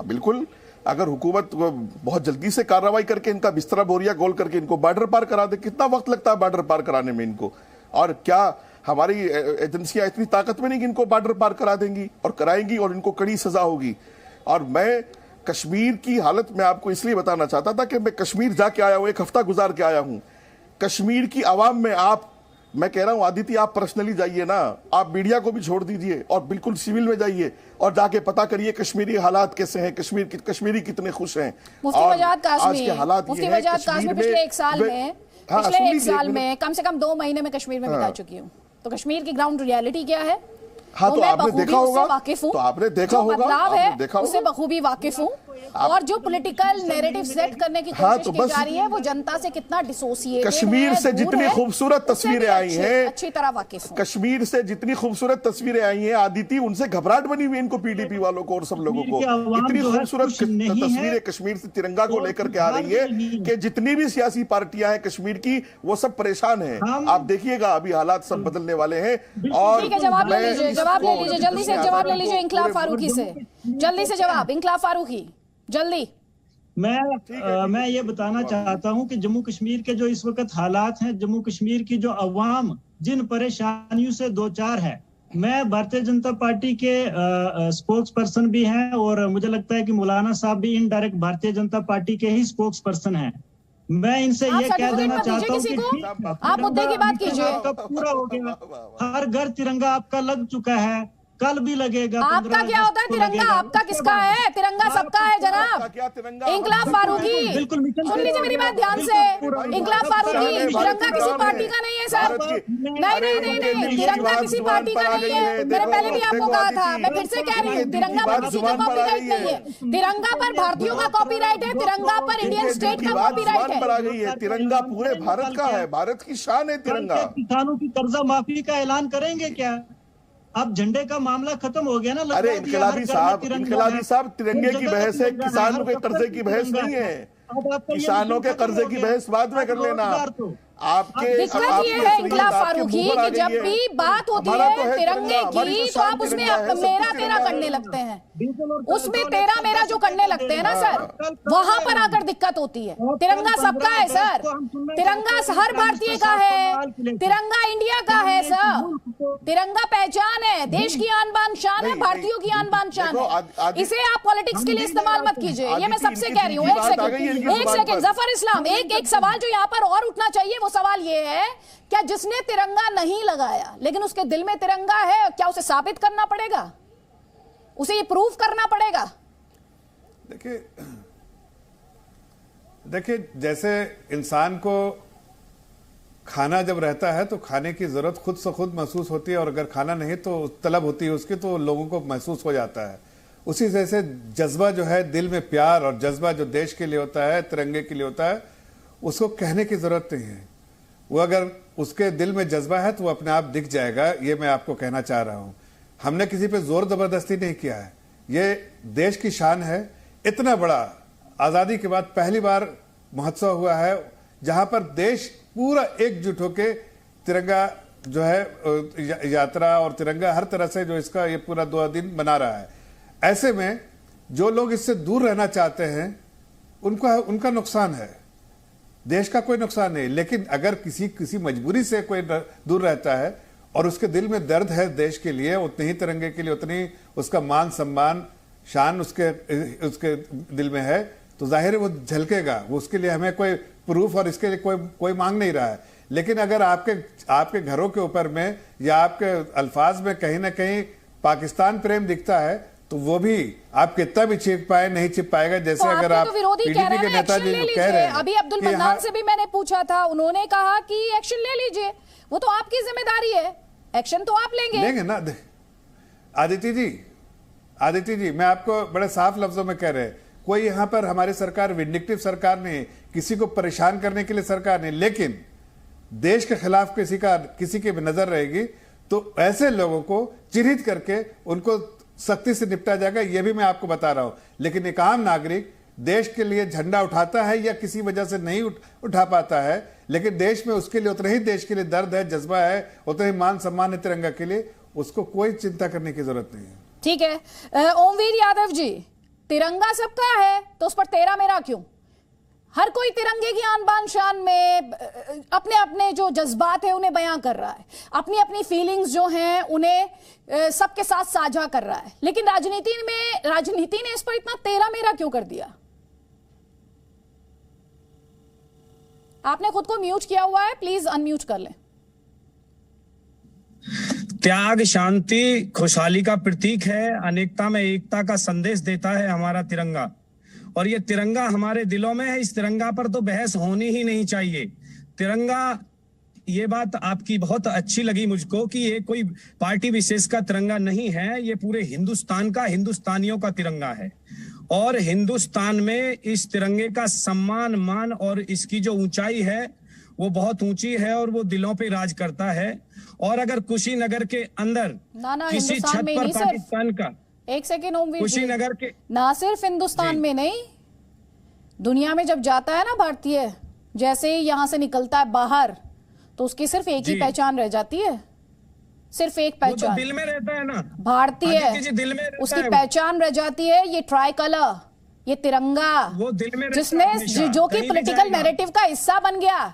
बिल्कुल अगर हुकूमत बहुत जल्दी से कार्रवाई करके इनका बिस्तरा बोरिया गोल करके इनको बॉर्डर पार करा दे, कितना वक्त लगता है बॉर्डर पार कराने में इनको, और क्या हमारी एजेंसियां इतनी ताकत में नहीं कि इनको बॉर्डर पार करा देंगी, और कराएंगी, और इनको कड़ी सजा होगी। और मैं कश्मीर की हालत में आपको इसलिए बताना चाहता था कि मैं कश्मीर जाके आया हूं, 1 हफ्ता गुजार के आया हूं। कश्मीर की आवाम में मैं कह रहा हूं आदित्य, आप पर्सनली जाइए ना, आप मीडिया को भी छोड़ दीजिए और बिल्कुल सिविल में जाइए और जाके पता करिए कश्मीरी हालात कैसे हैं, कश्मीरी कितने खुश हैं। और आज के हालात ये हैं कश्मीर में, पिछले एक साल में कम से कम 2 महीने में कश्मीर में बिता चुकी हूँ, तो कश्मीर की ग्राउंड रियलिटी क्या है हाँ, तो आपने देखा होगा, वाकिफ हूँ, तो आपने देखा होगा, बदलाव है उससे बखूबी वाकिफ हूँ। और जो पॉलिटिकल नैरेटिव सेट करने की कोशिश की जा रही है वो जनता से कितना डिसोसिएटेड है। कश्मीर से जितनी खूबसूरत तस्वीरें आई हैं, अच्छी तरह वाकिफ हूं। कश्मीर से जितनी खूबसूरत तस्वीरें आई हैं आदिति, उनसे घबराहट बनी हुई इनको, पीडीपी वालों को और सब लोगों को। इतनी खूबसूरत तस्वीरें कश्मीर से तिरंगा को लेकर के आ रही है कि जितनी भी सियासी पार्टियां हैं कश्मीर की वो सब परेशान हैं। आप देखिएगा अभी हालात सब बदलने वाले हैं। और जवाब ले लीजिए, जल्दी से जवाब ले लीजिए इंकलाब फारूकी से, जल्दी से जवाब इंकलाब फारूकी जल्दी। मैं ये बताना चाहता हूं कि जम्मू कश्मीर के जो इस वक्त हालात हैं, जम्मू कश्मीर की जो अवाम जिन परेशानियों से दो चार है, मैं भारतीय जनता पार्टी के स्पोक्स पर्सन भी हैं और मुझे लगता है कि मौलाना साहब भी इनडायरेक्ट भारतीय जनता पार्टी के ही स्पोक्स पर्सन हैं। मैं इनसे ये कह देना चाहता हूँ कि आप मुद्दे की बात कीजिए। पूरा हो गया, हर घर तिरंगा आपका लग चुका है, कल भी लगेगा। आपका क्या होता है तिरंगा? आपका किसका है? तिरंगा सबका है जनाब। इंकलाब फारूकी सुन लीजिए मेरी बात ध्यान से। इंकलाब फारूकी, तिरंगा किसी पार्टी का नहीं है सर। नहीं, तिरंगा किसी पार्टी का नहीं है। मैंने पहले भी आपको कहा था, मैं फिर से कह रही हूँ, तिरंगा पर किसी का कॉपीराइट नहीं है। तिरंगा पर भारतीयों का कॉपीराइट है, तिरंगा पर इंडियन स्टेट का कॉपीराइट है। तिरंगा पूरे भारत का है, भारत की शान है तिरंगा। किसानों की कर्जा माफी का ऐलान करेंगे क्या? अब झंडे का मामला खत्म हो गया ना। अरे इनकलाबी साहब तिरंगे की बहस है, किसानों के कर्जे की बहस नहीं है। किसानों के कर्जे की बहस बाद में कर लेना। आपके दिक्कत ये है इंकलाब फारूकी कि जब भी बात होती है तिरंगे की तो आप उसमें मेरा तेरा करने लगते हैं, उसमें तेरा मेरा जो करने लगते हैं ना सर, वहां पर आकर दिक्कत होती है। तिरंगा सबका है सर, तिरंगा हर भारतीय का है, तिरंगा इंडिया का है सर। तिरंगा पहचान है, देश की आन बान शान है, भारतीयों की आन बान शान है। इसे आप पॉलिटिक्स के लिए इस्तेमाल मत कीजिए, ये मैं सबसे कह रही हूँ। एक सेकंड जफर इस्लाम, एक सवाल जो यहाँ पर और उठना चाहिए वो सवाल ये है, क्या जिसने तिरंगा नहीं लगाया लेकिन उसके दिल में तिरंगा है, क्या उसे साबित करना पड़ेगा? उसे ये प्रूफ करना पड़ेगा? देखिए जैसे इंसान को खाना जब रहता है तो खाने की जरूरत खुद से खुद महसूस होती है, और अगर खाना नहीं तो तलब होती है उसकी, तो लोगों को महसूस हो जाता है। उसी जैसे जज्बा जो है दिल में प्यार और जज्बा जो देश के लिए होता है, तिरंगे के लिए होता है, उसको कहने की जरूरत नहीं है। वो अगर उसके दिल में जज्बा है तो वो अपने आप दिख जाएगा। ये मैं आपको कहना चाह रहा हूं। हमने किसी पे जोर जबरदस्ती नहीं किया है, ये देश की शान है। इतना बड़ा आजादी के बाद पहली बार महोत्सव हुआ है जहां पर देश पूरा एकजुट होके तिरंगा जो है यात्रा और तिरंगा हर तरह से जो इसका ये पूरा 2 दिन मना रहा है। ऐसे में जो लोग इससे दूर रहना चाहते हैं उनका नुकसान है, देश का कोई नुकसान नहीं। लेकिन अगर किसी मजबूरी से कोई दूर रहता है और उसके दिल में दर्द है देश के लिए, उतने ही तिरंगे के लिए, उतनी उसका मान सम्मान शान उसके दिल में है, तो जाहिर है वो झलकेगा। वो उसके लिए हमें कोई प्रूफ और इसके लिए कोई मांग नहीं रहा है। लेकिन अगर आपके घरों के ऊपर में या आपके अल्फाज में कहीं ना कहीं पाकिस्तान प्रेम दिखता है तो वो भी आप कितना भी छिप पाए नहीं छिप पाएगा। जैसे तो अगर आप तो विरोधी कह रहे हैं एक्शन ले लीजिए। अभी अब्दुल मन्नान से भी मैंने पूछा था, उन्होंने कहा कि एक्शन ले लीजिए, वो तो आपकी जिम्मेदारी है, एक्शन तो आप लेंगे ना। आदित्य जी मैं आपको बड़े साफ लफ्जों में कह रहे हैं, कोई यहां पर हमारी सरकार विंडिक्टिव सरकार नहीं, किसी को परेशान करने के लिए सरकार नहीं, लेकिन देश के खिलाफ किसी की नजर रहेगी तो ऐसे लोगों को चिन्हित करके उनको सख्ती से निपटा जाएगा, यह भी मैं आपको बता रहा हूं। लेकिन एक आम नागरिक देश के लिए झंडा उठाता है या किसी वजह से नहीं उठा पाता है, लेकिन देश में उसके लिए उतना ही देश के लिए दर्द है, जज्बा है, उतना ही मान सम्मान है तिरंगा के लिए, उसको कोई चिंता करने की जरूरत नहीं है। ठीक है ओमवीर यादव जी, तिरंगा सबका है तो उस पर तेरा मेरा क्यों? हर कोई तिरंगे की आन बान शान में अपने अपने जो जज्बात है उन्हें बयां कर रहा है, अपनी अपनी फीलिंग्स जो हैं उन्हें सबके साथ साझा कर रहा है, लेकिन राजनीति ने इस पर इतना तेरा मेरा क्यों कर दिया? आपने खुद को म्यूट किया हुआ है, प्लीज अनम्यूट कर लें। त्याग, शांति, खुशहाली का प्रतीक है, अनेकता में एकता का संदेश देता है हमारा तिरंगा, और ये तिरंगा हमारे दिलों में है। इस तिरंगा पर तो बहस होनी ही नहीं चाहिए। तिरंगा, ये बात आपकी बहुत अच्छी लगी मुझको कि ये कोई पार्टी विशेष का तिरंगा नहीं है, ये पूरे हिंदुस्तान का, हिंदुस्तानियों का तिरंगा है। और हिंदुस्तान में इस तिरंगे का सम्मान, मान और इसकी जो ऊंचाई है वो बहुत ऊंची है और वो दिलों पे राज करता है। और अगर कुशीनगर के अंदर किसी छत पर पाकिस्तान का, एक सेकेंड ओमवीर, कुशीनगर के ना सिर्फ हिंदुस्तान में नहीं, दुनिया में जब जाता है ना भारतीय, जैसे ही यहां से निकलता है बाहर तो उसकी सिर्फ एक ही पहचान रह जाती है, सिर्फ एक पहचान। वो तो दिल में रहता है ना भारतीय, दिल में उसकी पहचान रह जाती है ये ट्राई कलर, ये तिरंगा, वो दिल में जिसने जो कि पॉलिटिकल नैरेटिव का हिस्सा बन गया।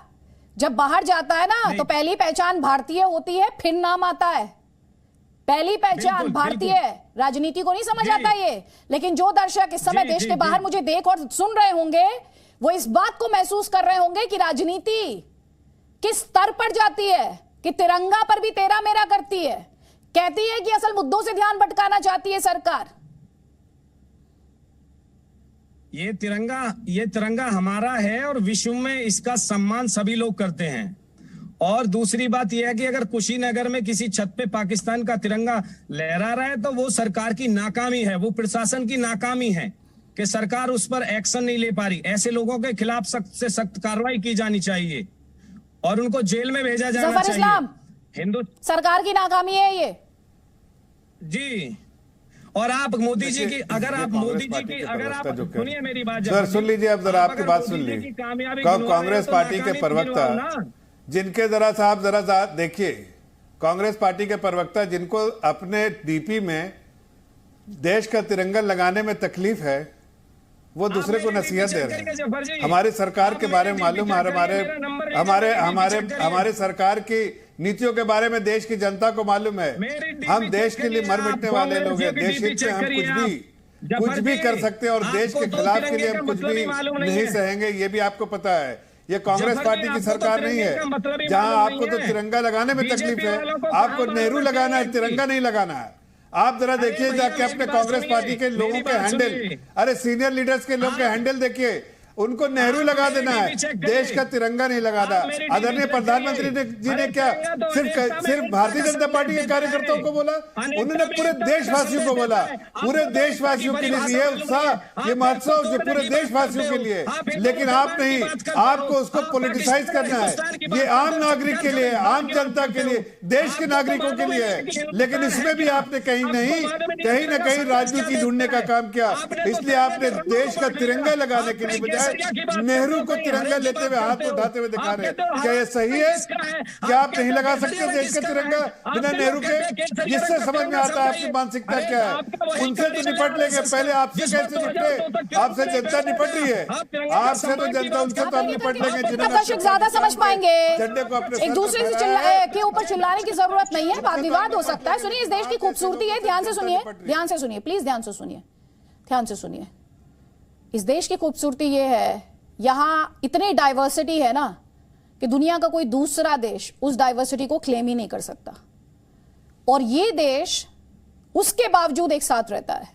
जब बाहर जाता है ना तो पहली पहचान भारतीय होती है, फिर नाम आता है। पहली पहचान भारतीय, राजनीति को नहीं समझ आता ये, लेकिन जो दर्शक इस समय देश के बाहर मुझे देख और सुन रहे होंगे वो इस बात को महसूस कर रहे होंगे कि राजनीति किस स्तर पर जाती है, कि तिरंगा पर भी तेरा मेरा करती है, कहती है कि असल मुद्दों से ध्यान भटकाना चाहती है सरकार। ये तिरंगा हमारा है और विश्व में इसका सम्मान सभी लोग करते हैं। और दूसरी बात यह है कि अगर कुशीनगर में किसी छत पे पाकिस्तान का तिरंगा लहरा रहा है तो वो सरकार की नाकामी है, वो प्रशासन की नाकामी है कि सरकार उस पर एक्शन नहीं ले पा रही। ऐसे लोगों के खिलाफ सख्त से सख्त कार्रवाई की जानी चाहिए और उनको जेल में भेजा जाना चाहिए। हिंदू सरकार की नाकामी है ये जी। और आप मोदी जी की, अगर आप मोदी जी की, अगर आप सुनिए मेरी बात, सर सुन लीजिए, अब जरा आपकी बात सुन लीजिए। कांग्रेस पार्टी के प्रवक्ता जिनके आप जरा देखिए, कांग्रेस पार्टी के प्रवक्ता जिनको अपने डीपी में देश का तिरंगा लगाने में तकलीफ है, वो दूसरे को नसीहत दे रहे हैं। हमारी सरकार के बारे में मालूम, हमारे सरकार की नीतियों के बारे में देश की जनता को मालूम है। हम देश के लिए मर मिटने वाले लोग हैं, देश हित में हम कुछ भी कर सकते हैं और देश के खिलाफ के लिए हम कुछ भी नहीं सहेंगे, ये भी आपको पता है। ये कांग्रेस पार्टी की सरकार नहीं है जहां आपको तो तिरंगा लगाने में तकलीफ है, आपको नेहरू लगाना है, तिरंगा नहीं लगाना है। आप जरा देखिए जाके अपने कांग्रेस पार्टी के लोगों के हैंडल, अरे सीनियर लीडर्स के लोग के हैंडल देखिए, उनको नेहरू लगा देना है, देश का तिरंगा नहीं लगाना। आदरणीय प्रधानमंत्री जी ने क्या सिर्फ भारतीय जनता पार्टी के कार्यकर्ताओं को बोला, उन्होंने पूरे देशवासियों को बोला, पूरे देशवासियों के लिए ये उत्साह, ये महोत्सव, ये पूरे देशवासियों के लिए। लेकिन आप नहीं, आपको उसको पॉलिटिसाइज करना है। ये आम नागरिक के लिए, आम जनता के लिए, देश के नागरिकों के लिए है। लेकिन इसमें भी आपने कहीं ना कहीं राजनीति ढूंढने का काम किया। इसलिए आपने देश का तिरंगा लगाने के लिए बजाय नेहरू को तिरंगा लेते हुए, हाथ उठाते हुए दिखा रहे हैं। क्या ये सही है? क्या आप नहीं लगा सकते देश का तिरंगा बिना नेहरू के? जिससे समझ में आता है आपकी मानसिकता क्या है। उनसे तो निपट लेंगे, पहले आपसे कैसे निपटे? आपसे जनता निपट रही है, आपसे तो जनता, उनसे तो हम निपट लेंगे। दर्शक ज्यादा समझ पाएंगे, झंडे को अपने एक दूसरे के ऊपर चिल्लाने की जरूरत नहीं है, वाद विवाद हो सकता है। सुनिए, इस देश की खूबसूरती है, ध्यान से सुनिए, ध्यान से सुनिए, प्लीज ध्यान से सुनिए, ध्यान से सुनिए। इस देश की खूबसूरती ये है, यहां इतनी डाइवर्सिटी है ना कि दुनिया का कोई दूसरा देश उस डाइवर्सिटी को क्लेम ही नहीं कर सकता। और ये देश उसके बावजूद एक साथ रहता है,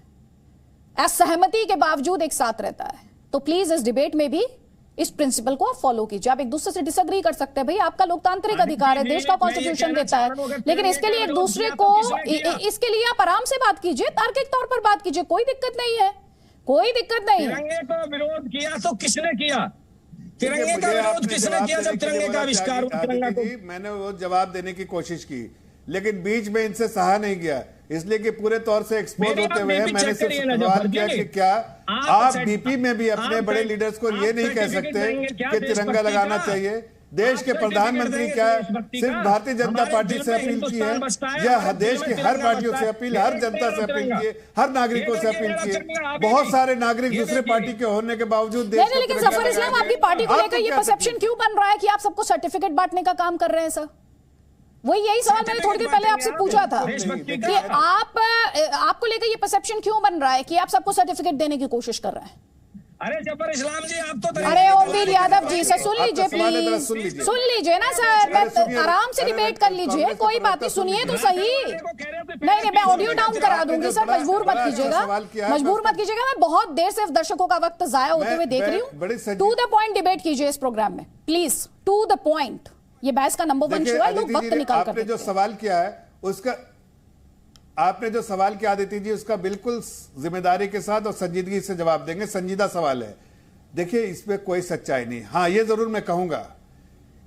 असहमति के बावजूद एक साथ रहता है। तो प्लीज इस डिबेट में भी इस प्रिंसिपल को आप फॉलो कीजिए। आप एक दूसरे से डिसएग्री कर सकते हैं, भाई आपका लोकतांत्रिक अधिकार है, देश का कॉन्स्टिट्यूशन देता है, लेकिन इसके लिए एक दूसरे को, इसके लिए आप आराम से बात कीजिए, तार्किक तौर पर बात कीजिए, कोई दिक्कत नहीं है, कोई दिक्कत नहीं। तिरंगे का विरोध किया तो किसने किया? तिरंगे का विरोध किसने किया जब तिरंगे का आविष्कार हुआ? तिरंगा को मैंने वो जवाब देने की कोशिश की, लेकिन बीच में इनसे सहा नहीं गया, इसलिए कि पूरे तौर से एक्सपोज होते हुए मैंने सिर्फ सवाल किया कि क्या आप बीपी में भी अपने बड़े लीडर्स को ये नहीं कह सकते कि तिरंगा लगाना चाहिए? देश के प्रधानमंत्री क्या सिर्फ भारतीय जनता पार्टी से अपील की है या देश की हर पार्टियों से अपील, हर जनता से अपील की है, हर नागरिकों से अपील की है? बहुत सारे नागरिक दूसरे पार्टी के होने के बावजूद देश नहीं, लेकिन जफर इस्लाम, आपकी पार्टी को लेकर ये परसेप्शन क्यों बन रहा है कि आप सबको सर्टिफिकेट बांटने का काम कर रहे हैं सर? वही यही सवाल मैंने थोड़ी देर पहले आपसे पूछा था कि आपको लेकर ये परसेप्शन क्यों बन रहा है कि आप सबको सर्टिफिकेट देने की कोशिश कर रहे हैं? अरे जफर इस्लाम जी, आप तो अरे ओमवीर यादव जी से सुन लीजिए प्लीज, सुन लीजिए ना सर, आराम से डिबेट कर लीजिए, कोई बात नहीं, सुनिए तो सही। नहीं, मैं ऑडियो डाउन करा दूंगी सर, मजबूर मत कीजिएगा, मजबूर मत कीजिएगा। मैं बहुत देर से दर्शकों का वक्त जाया होते हुए देख रही हूँ। टू द पॉइंट डिबेट कीजिए इस प्रोग्राम में प्लीज, टू द पॉइंट। ये बहस का नंबर 1 शो है, लोग वक्त निकाल कर। आपने जो सवाल किया है उसका आपने जो सवाल किया आदित्य जी, उसका बिल्कुल जिम्मेदारी के साथ और संजीदगी से जवाब देंगे। संजीदा सवाल है। देखिए, इसमें कोई सच्चाई नहीं। हाँ, ये जरूर मैं कहूंगा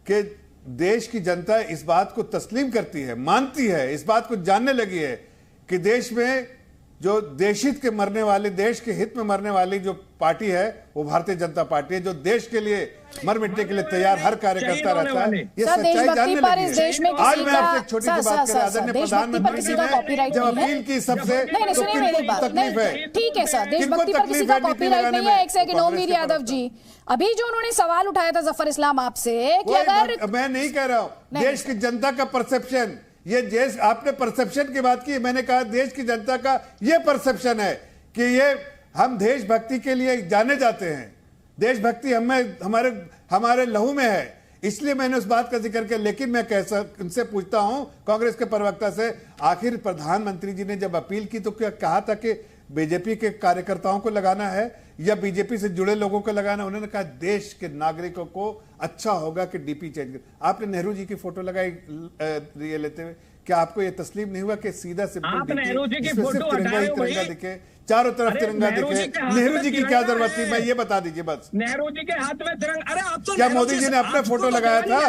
कि देश की जनता इस बात को तस्लीम करती है, मानती है, इस बात को जानने लगी है कि देश में जो देशहित के मरने वाली, देश के हित में मरने वाली जो पार्टी है वो भारतीय जनता पार्टी है, जो देश के लिए मर मिटने के लिए तैयार हर कार्यकर्ता रहता है। ये सच्चाई जानने लगी है। आज मैं आपसे एक छोटी सी बात करें, आदरणीय प्रधानमंत्री जी ने जब अपील की सबसे, तो किनको तकलीफ है? ठीक है सर, देशभक्ति पर किसी का कॉपीराइट नहीं है। एक सेकंड, ओमवीर यादव जी, अभी जो उन्होंने सवाल उठाया था जफर इस्लाम आपसे कि अगर, मैं नहीं कह रहा हूं, देश की जनता का परसेप्शन, ये देश, आपने परसेप्शन की बात की, मैंने कहा देश की जनता का ये परसेप्शन है कि ये हम देशभक्ति के लिए जाने जाते हैं, देशभक्ति हमारे लहू में है, इसलिए मैंने उस बात का जिक्र किया। लेकिन मैं उनसे पूछता हूं, कांग्रेस के प्रवक्ता से, आखिर प्रधानमंत्री जी ने जब अपील की तो क्या कहा था कि बीजेपी के कार्यकर्ताओं को लगाना है या बीजेपी से जुड़े लोगों को लगाना? उन्होंने कहा देश के नागरिकों को अच्छा होगा कि डीपी चेंज कर। आपने नेहरू जी की फोटो लगाई ये लेते हुए, क्या आपको ये तस्लीम नहीं हुआ कि सीधा सिंपल नेहरू जी की फोटो तिरंगा दिखे, चारों तरफ तिरंगा दिखे? नेहरू जी की क्या जरूरत थी? मैं ये बता दीजिए बस। नेहरू जी के हाथ में तिरंगा, अरे आप तो क्या मोदी जी ने अपना फोटो लगाया था?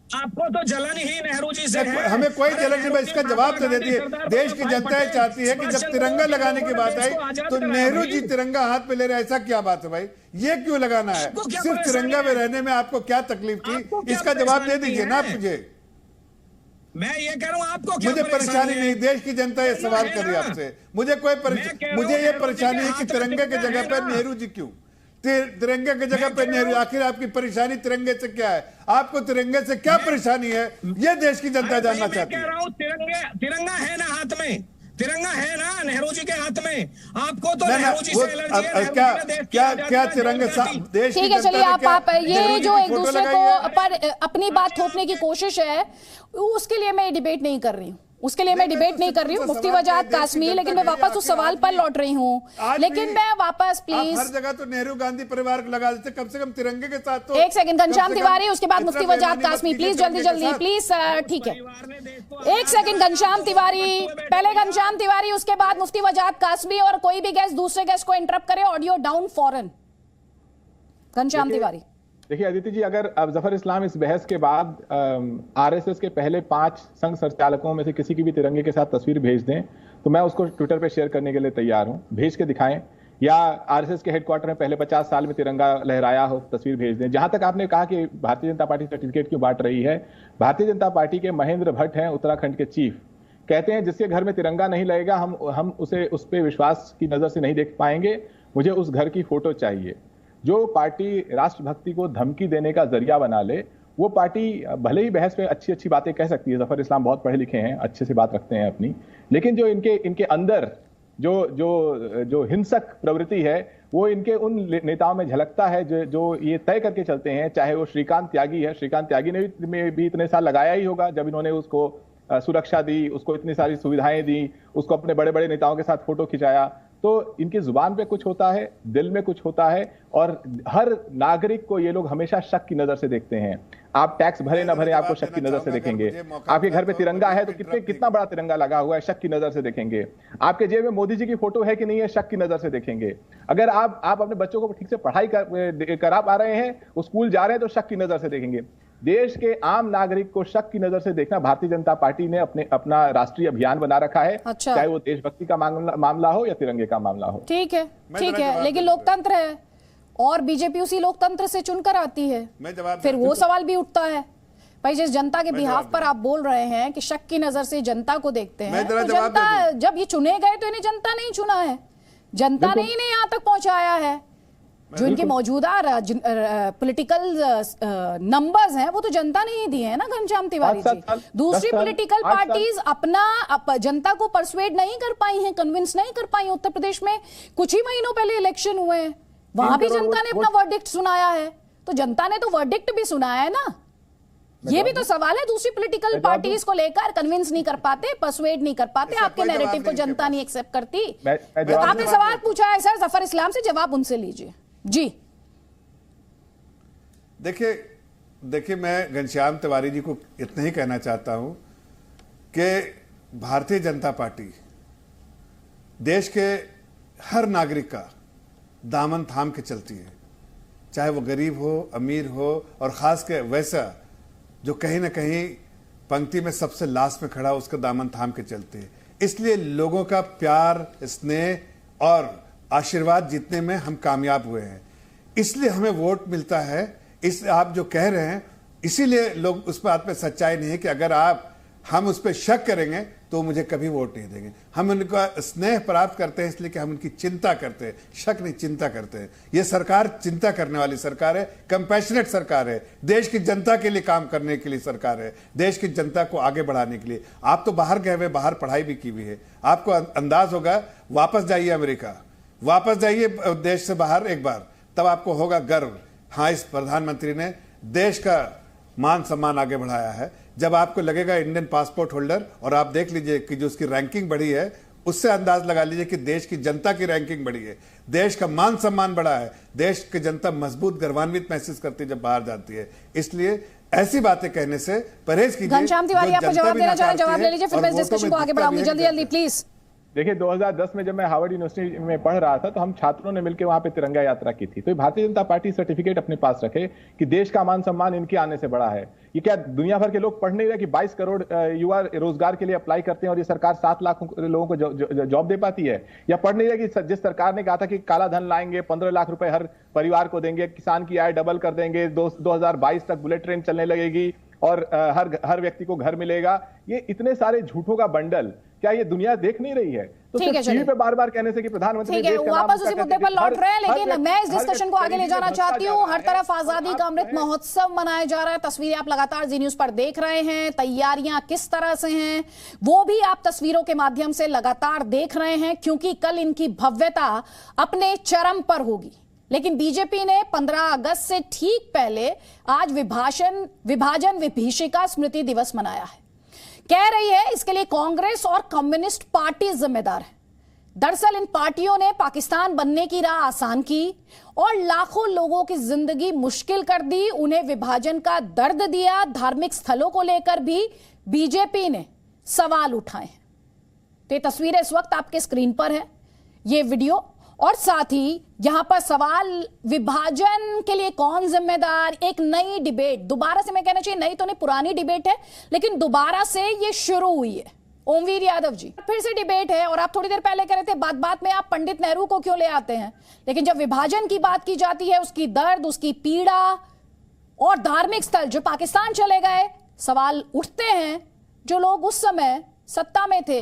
आपको तो जलन ही नेहरू जी से है। हमें कोई जलन नहीं, इसका जवाब तो दे दिए। देश की जनता चाहती है कि जब तिरंगा लगाने की बात आई तो नेहरू जी तिरंगा हाथ में ले रहे, ऐसा क्या बात है भाई? ये क्यों लगाना है? सिर्फ तिरंगा में रहने में आपको क्या तकलीफ थी? इसका जवाब दे दीजिए ना आप मुझे। मैं ये कह रहा हूं, आपको क्या मुझे परेशानी नहीं, देश की जनता ये सवाल कर रही है आपसे, मुझे कोई मुझे ये परेशानी है कि तिरंगे की जगह पर नेहरू जी क्यों? तिरंगे की जगह पे नेहरू, आखिर आपकी परेशानी तिरंगे से क्या है? आपको तिरंगे से क्या परेशानी है? ये देश की जनता जानना चाहती है। कह रहा हूं, तिरंगा है ना हाथ में, तिरंगा है ना नेहरू जी के हाथ में। आपको तो नेहरू जी से एलर्जी है। क्या तिरंगे देश? ठीक है, चलिए आप ये जो एक दूसरे को पर अपनी बात थोपने की कोशिश है, उसके लिए मैं डिबेट नहीं कर रही हूँ, उसके लिए मैं डिबेट नहीं कर रही हूँ, मुफ्ती वजाहत कासमी। लेकिन मैं वापस उस सवाल पर लौट रही हूँ। लेकिन मैं वापस प्लीज, हर जगह तो नेहरू गांधी परिवार को लगा देते, कम से कम तिरंगे के साथ तो। एक सेकंड, घनश्याम तिवारी, उसके बाद मुफ्ती वजाहत कासमी, प्लीज जल्दी जल्दी प्लीज। ठीक है, एक सेकंड, घनश्याम तिवारी, पहले घनश्याम तिवारी, उसके बाद मुफ्ती वजाहत कासमी, और कोई भी गेस्ट दूसरे गेस्ट को इंटरप्ट करे, ऑडियो डाउन फॉरन। घनश्याम तिवारी। देखिए आदित्य जी, अगर अब जफर इस्लाम इस बहस के बाद आरएसएस के पहले 5 संघ संचालकों में से किसी की भी तिरंगे के साथ तस्वीर भेज दें तो मैं उसको ट्विटर पे शेयर करने के लिए तैयार हूं। भेज के दिखाएं, या आरएसएस के हेडक्वार्टर में पहले 50 साल में तिरंगा लहराया हो, तस्वीर भेज दें। जहां तक आपने कहा कि भारतीय जनता पार्टी सर्टिफिकेट क्यों बांट रही है, भारतीय जनता पार्टी के महेंद्र भट्ट हैं उत्तराखंड के चीफ, कहते हैं जिसके घर में तिरंगा नहीं लगेगा हम उसे उस पर विश्वास की नजर से नहीं देख पाएंगे, मुझे उस घर की फोटो चाहिए। जो पार्टी राष्ट्रभक्ति को धमकी देने का जरिया बना ले, वो पार्टी भले ही बहस में अच्छी अच्छी बातें कह सकती है, जफर इस्लाम बहुत पढ़े लिखे हैं, अच्छे से बात रखते हैं अपनी, लेकिन जो इनके अंदर जो हिंसक प्रवृत्ति है वो इनके उन नेताओं में झलकता है जो ये तय करके चलते हैं। चाहे वो श्रीकांत त्यागी है, श्रीकांत त्यागी ने भी इतने साल लगाया ही होगा जब इन्होंने उसको सुरक्षा दी, उसको इतनी सारी सुविधाएं दी, उसको अपने बड़े बड़े नेताओं के साथ फोटो खिंचाया। तो इनकी जुबान पे कुछ होता है, दिल में कुछ होता है, और हर नागरिक को ये लोग हमेशा शक की नजर से देखते हैं। आप टैक्स भरे ना भरे, आपको शक की नजर से देखेंगे। आपके घर पे तिरंगा है तो कितना बड़ा तिरंगा लगा हुआ है, शक की नजर से देखेंगे। आपके जेब में मोदी जी की फोटो है कि नहीं है, शक की नजर से देखेंगे। अगर आप अपने बच्चों को ठीक से पढ़ाई करा पा रहे हैं, वो स्कूल जा रहे हैं, तो शक की नजर से देखेंगे। देश के आम नागरिक को शक की नजर से देखना भारतीय जनता पार्टी ने अपना राष्ट्रीय अभियान बना रखा है। अच्छा। चाहे वो देशभक्ति का मामला हो या तिरंगे का मामला हो। ठीक है, लेकिन लोकतंत्र है और बीजेपी उसी लोकतंत्र से चुनकर आती है, फिर वो सवाल भी उठता है भाई, जिस जनता के बिहाफ पर आप बोल रहे हैं कि शक की नजर से जनता को देखते हैं, तो जनता जब ये चुने गए तो इन्हें जनता नहीं चुना है, जनता ने इन्हें यहाँ तक पहुंचाया है। जो इनके मौजूदा पॉलिटिकल नंबर्स हैं वो तो जनता ने ही दिए हैं ना घनश्याम तिवारी जी। दूसरी पॉलिटिकल पार्टीज अपना जनता को परसुएड नहीं कर पाई हैं, कन्विंस नहीं कर पाई। उत्तर प्रदेश में कुछ ही महीनों पहले इलेक्शन हुए हैं, वहां भी जनता ने अपना वर्डिक्ट सुनाया है, तो जनता ने तो वर्डिक्ट भी सुनाया है ना। ये भी तो सवाल है, दूसरी पॉलिटिकल पार्टीज को लेकर कन्विंस नहीं कर पाते, परसुएड नहीं कर पाते, आपके नैरेटिव को जनता नहीं एक्सेप्ट करती। तो आपने सवाल पूछा है सर जफर इस्लाम से, जवाब उनसे लीजिए जी। देखिए मैं घनश्याम तिवारी जी को इतना ही कहना चाहता हूं कि भारतीय जनता पार्टी देश के हर नागरिक का दामन थाम के चलती है, चाहे वो गरीब हो, अमीर हो, और खास के वैसा जो कहीं ना कहीं पंक्ति में सबसे लास्ट में खड़ा उसका दामन थाम के चलते हैं। इसलिए लोगों का प्यार, स्नेह और आशीर्वाद जीतने में हम कामयाब हुए हैं, इसलिए हमें वोट मिलता है। इस आप जो कह रहे हैं, इसीलिए लोग उस बात पे सच्चाई नहीं है कि अगर हम उस पर शक करेंगे तो मुझे कभी वोट नहीं देंगे। हम उनका स्नेह प्राप्त करते हैं इसलिए कि हम उनकी चिंता करते हैं, शक नहीं, चिंता करते हैं। ये सरकार चिंता करने वाली सरकार है, कंपैशनेट सरकार है, देश की जनता के लिए काम करने के लिए सरकार है, देश की जनता को आगे बढ़ाने के लिए। आप तो बाहर गए हुए, बाहर पढ़ाई भी की हुई है, आपको अंदाज होगा। वापस जाइए अमेरिका, वापस जाइए देश से बाहर एक बार, तब आपको होगा गर्व। हाँ, इस प्रधानमंत्री ने देश का मान सम्मान आगे बढ़ाया है। जब आपको लगेगा इंडियन पासपोर्ट होल्डर, और आप देख लीजिए कि जो उसकी रैंकिंग बढ़ी है, उससे अंदाज लगा लीजिए कि देश की जनता की रैंकिंग बढ़ी है, देश का मान सम्मान बढ़ा है, देश की जनता मजबूत, गर्वान्वित महसूस करती है जब बाहर जाती है। इसलिए ऐसी बातें कहने से परहेज कीजिए। घनश्याम तिवारी, आपको जवाब देना चाहें, जवाब ले लीजिए, फिर मैं इस डिस्कशन को आगे बढ़ाऊंगी। जल्दी जल्दी प्लीज। देखिए, 2010 में जब मैं हार्वर्ड यूनिवर्सिटी में पढ़ रहा था तो हम छात्रों ने मिलकर वहां पे तिरंगा यात्रा की थी। तो भारतीय जनता पार्टी सर्टिफिकेट अपने पास रखे कि देश का मान सम्मान इनके आने से बड़ा है। ये क्या दुनिया भर के लोग पढ़ नहीं रहे कि 22 करोड़ युवा रोजगार के लिए अप्लाई करते हैं और ये सरकार 7 लाख लोगों को जॉब दे पाती है? या पढ़ नहीं रहे कि जिस सरकार ने कहा था कि काला धन लाएंगे, 15 लाख रुपए हर परिवार को देंगे, किसान की आय डबल कर देंगे, 2022 तक बुलेट ट्रेन चलने लगेगी और हर व्यक्ति को घर मिलेगा, ये इतने सारे झूठों का बंडल क्या ये दुनिया देख नहीं रही है? तो टीवी पे बार-बार कहने से कि प्रधानमंत्री ठीक है, वापस उसी मुद्दे पर लौट रहे हैं, लेकिन मैं इस डिस्कशन को आगे ले जाना चाहती हूँ। हर तरफ आजादी का अमृत महोत्सव मनाया जा रहा है। तस्वीरें आप लगातार जी न्यूज पर देख रहे हैं। तैयारियां किस तरह से हैं वो भी आप तस्वीरों के माध्यम से लगातार देख रहे हैं, क्योंकि कल इनकी भव्यता अपने चरम पर होगी। लेकिन बीजेपी ने 15 अगस्त से ठीक पहले आज विभाजन विभीषिका स्मृति दिवस मनाया है। कह रही है इसके लिए कांग्रेस और कम्युनिस्ट पार्टी जिम्मेदार है। दरअसल इन पार्टियों ने पाकिस्तान बनने की राह आसान की और लाखों लोगों की जिंदगी मुश्किल कर दी, उन्हें विभाजन का दर्द दिया। धार्मिक स्थलों को लेकर भी बीजेपी ने सवाल उठाए हैं। तो ये तस्वीरें इस वक्त आपके स्क्रीन पर है, ये वीडियो, और साथ ही यहां पर सवाल विभाजन के लिए कौन जिम्मेदार। एक नई डिबेट, दोबारा से मैं कहना चाहिए नई तो नहीं, पुरानी डिबेट है, लेकिन दोबारा से ये शुरू हुई है। ओमवीर यादव जी, फिर से डिबेट है। और आप थोड़ी देर पहले कह रहे थे बात में आप पंडित नेहरू को क्यों ले आते हैं, लेकिन जब विभाजन की बात की जाती है, उसकी दर्द, उसकी पीड़ा और धार्मिक स्थल जो पाकिस्तान चले गए, सवाल उठते हैं। जो लोग उस समय सत्ता में थे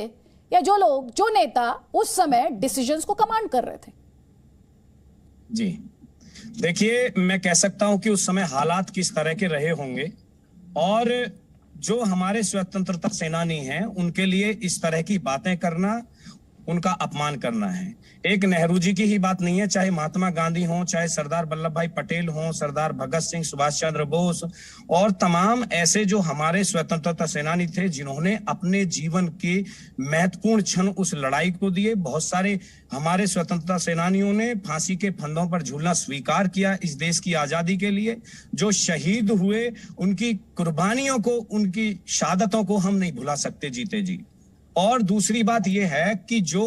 या जो नेता उस समय डिसीजंस को कमांड कर रहे थे। जी देखिए, मैं कह सकता हूं कि उस समय हालात किस तरह के रहे होंगे, और जो हमारे स्वतंत्रता सेनानी हैं उनके लिए इस तरह की बातें करना उनका अपमान करना है। एक नेहरू जी की ही बात नहीं है, चाहे महात्मा गांधी हों, चाहे सरदार वल्लभ भाई पटेल हों, सरदार भगत सिंह, सुभाष चंद्र बोस और तमाम ऐसे जो हमारे स्वतंत्रता सेनानी थे जिन्होंने अपने जीवन के महत्वपूर्ण क्षण उस लड़ाई को दिए। बहुत सारे हमारे स्वतंत्रता सेनानियों ने फांसी के फंदों पर झूलना स्वीकार किया इस देश की आजादी के लिए। जो शहीद हुए, उनकी कुर्बानियों को, उनकी शहादतों को हम नहीं भुला सकते जीते जी। और दूसरी बात यह है कि जो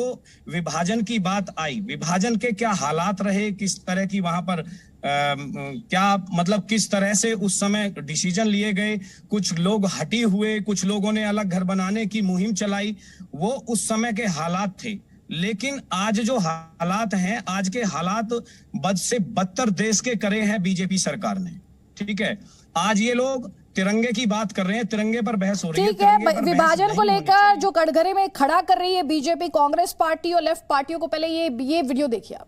विभाजन की बात आई, विभाजन के क्या हालात रहे, किस तरह की वहां पर क्या मतलब किस तरह से उस समय डिसीजन लिए गए, कुछ लोग हटी हुए, कुछ लोगों ने अलग घर बनाने की मुहिम चलाई, वो उस समय के हालात थे। लेकिन आज जो हालात हैं, आज के हालात बद से बदतर देश के करे हैं बीजेपी सरकार ने। ठीक है, आज ये लोग तिरंगे की बात कर रहे हैं, तिरंगे पर बहस हो रही है। ठीक है, विभाजन को लेकर जो कटघरे में खड़ा कर रही है बीजेपी, कांग्रेस पार्टी और लेफ्ट पार्टियों को, पहले ये वीडियो देखिए आप।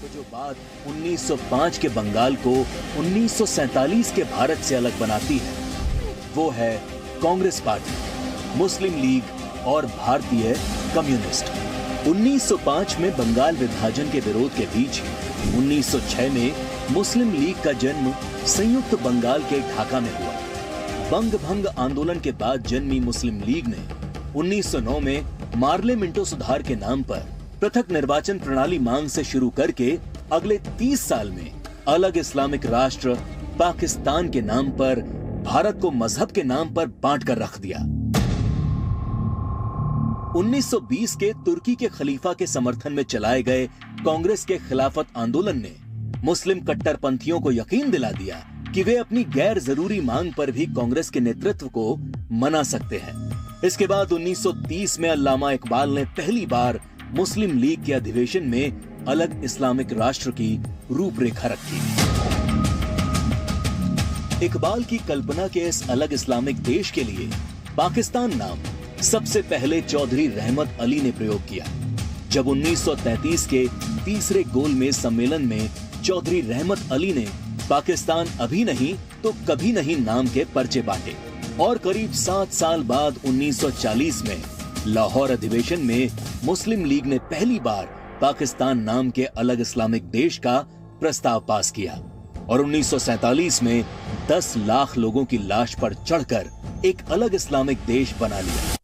तो जो बात 1905 के बंगाल को 1947 के भारत से अलग बनाती है, वो है कांग्रेस पार्टी, मुस्लिम लीग और भारतीय कम्युनिस्ट। 1905 में बंगाल विभाजन के विरोध के बीच 1906 में मुस्लिम लीग का जन्म संयुक्त बंगाल के ढाका में हुआ। बंग भंग आंदोलन के बाद जन्मी मुस्लिम लीग ने 1909 में मार्ले मिंटो सुधार के नाम पर पृथक निर्वाचन प्रणाली मांग से शुरू करके अगले 30 साल में अलग इस्लामिक राष्ट्र पाकिस्तान के नाम पर भारत को मजहब के नाम पर बांट कर रख दिया। 1920 के तुर्की के खलीफा के समर्थन में चलाए गए कांग्रेस के खिलाफत आंदोलन ने मुस्लिम कट्टरपंथियों को यकीन दिला दिया कि वे अपनी गैर जरूरी मांग पर भी कांग्रेस के नेतृत्व को मना सकते हैं। इसके बाद 1930 में अल्लामा इकबाल ने पहली बार मुस्लिम लीग के अधिवेशन में अलग इस्लामिक राष्ट्र की रूपरेखा रखी। इकबाल की कल्पना के इस अलग इस्लामिक देश के लिए पाकिस्तान नाम सबसे पहले चौधरी रहमत अली ने प्रयोग किया। जब 1933 के तीसरे गोलमेज सम्मेलन में चौधरी रहमत अली ने पाकिस्तान अभी नहीं तो कभी नहीं नाम के पर्चे बांटे और करीब 7 साल बाद 1940 में लाहौर अधिवेशन में मुस्लिम लीग ने पहली बार पाकिस्तान नाम के अलग इस्लामिक देश का प्रस्ताव पास किया और 1947 में 10 लाख लोगों की लाश पर चढ़कर एक अलग इस्लामिक देश बना लिया।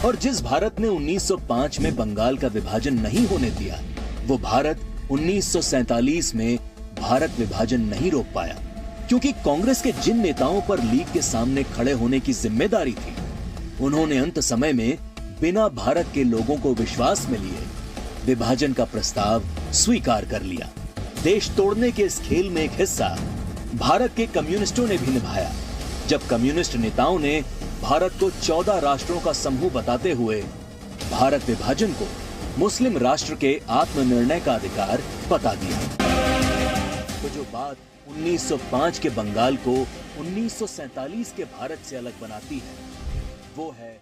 और जिस भारत ने 1905 में बंगाल का विभाजन नहीं होने दिया, वो भारत 1947 में भारत विभाजन नहीं रोक पाया, क्योंकि कांग्रेस के जिन नेताओं पर लीग के सामने खड़े होने की जिम्मेदारी थी, उन्होंने अंत समय में बिना भारत के लोगों को विश्वास में लिए विभाजन का प्रस्ताव स्वीकार कर लिया। देश तोड़ने के इस खेल में एक हिस्सा भारत के कम्युनिस्टों ने भी निभाया, जब कम्युनिस्ट नेताओं ने भारत को 14 राष्ट्रों का समूह बताते हुए भारत विभाजन को मुस्लिम राष्ट्र के आत्मनिर्णय का अधिकार बता दिया। तो जो बात 1905 के बंगाल को 1947 के भारत से अलग बनाती है, वो है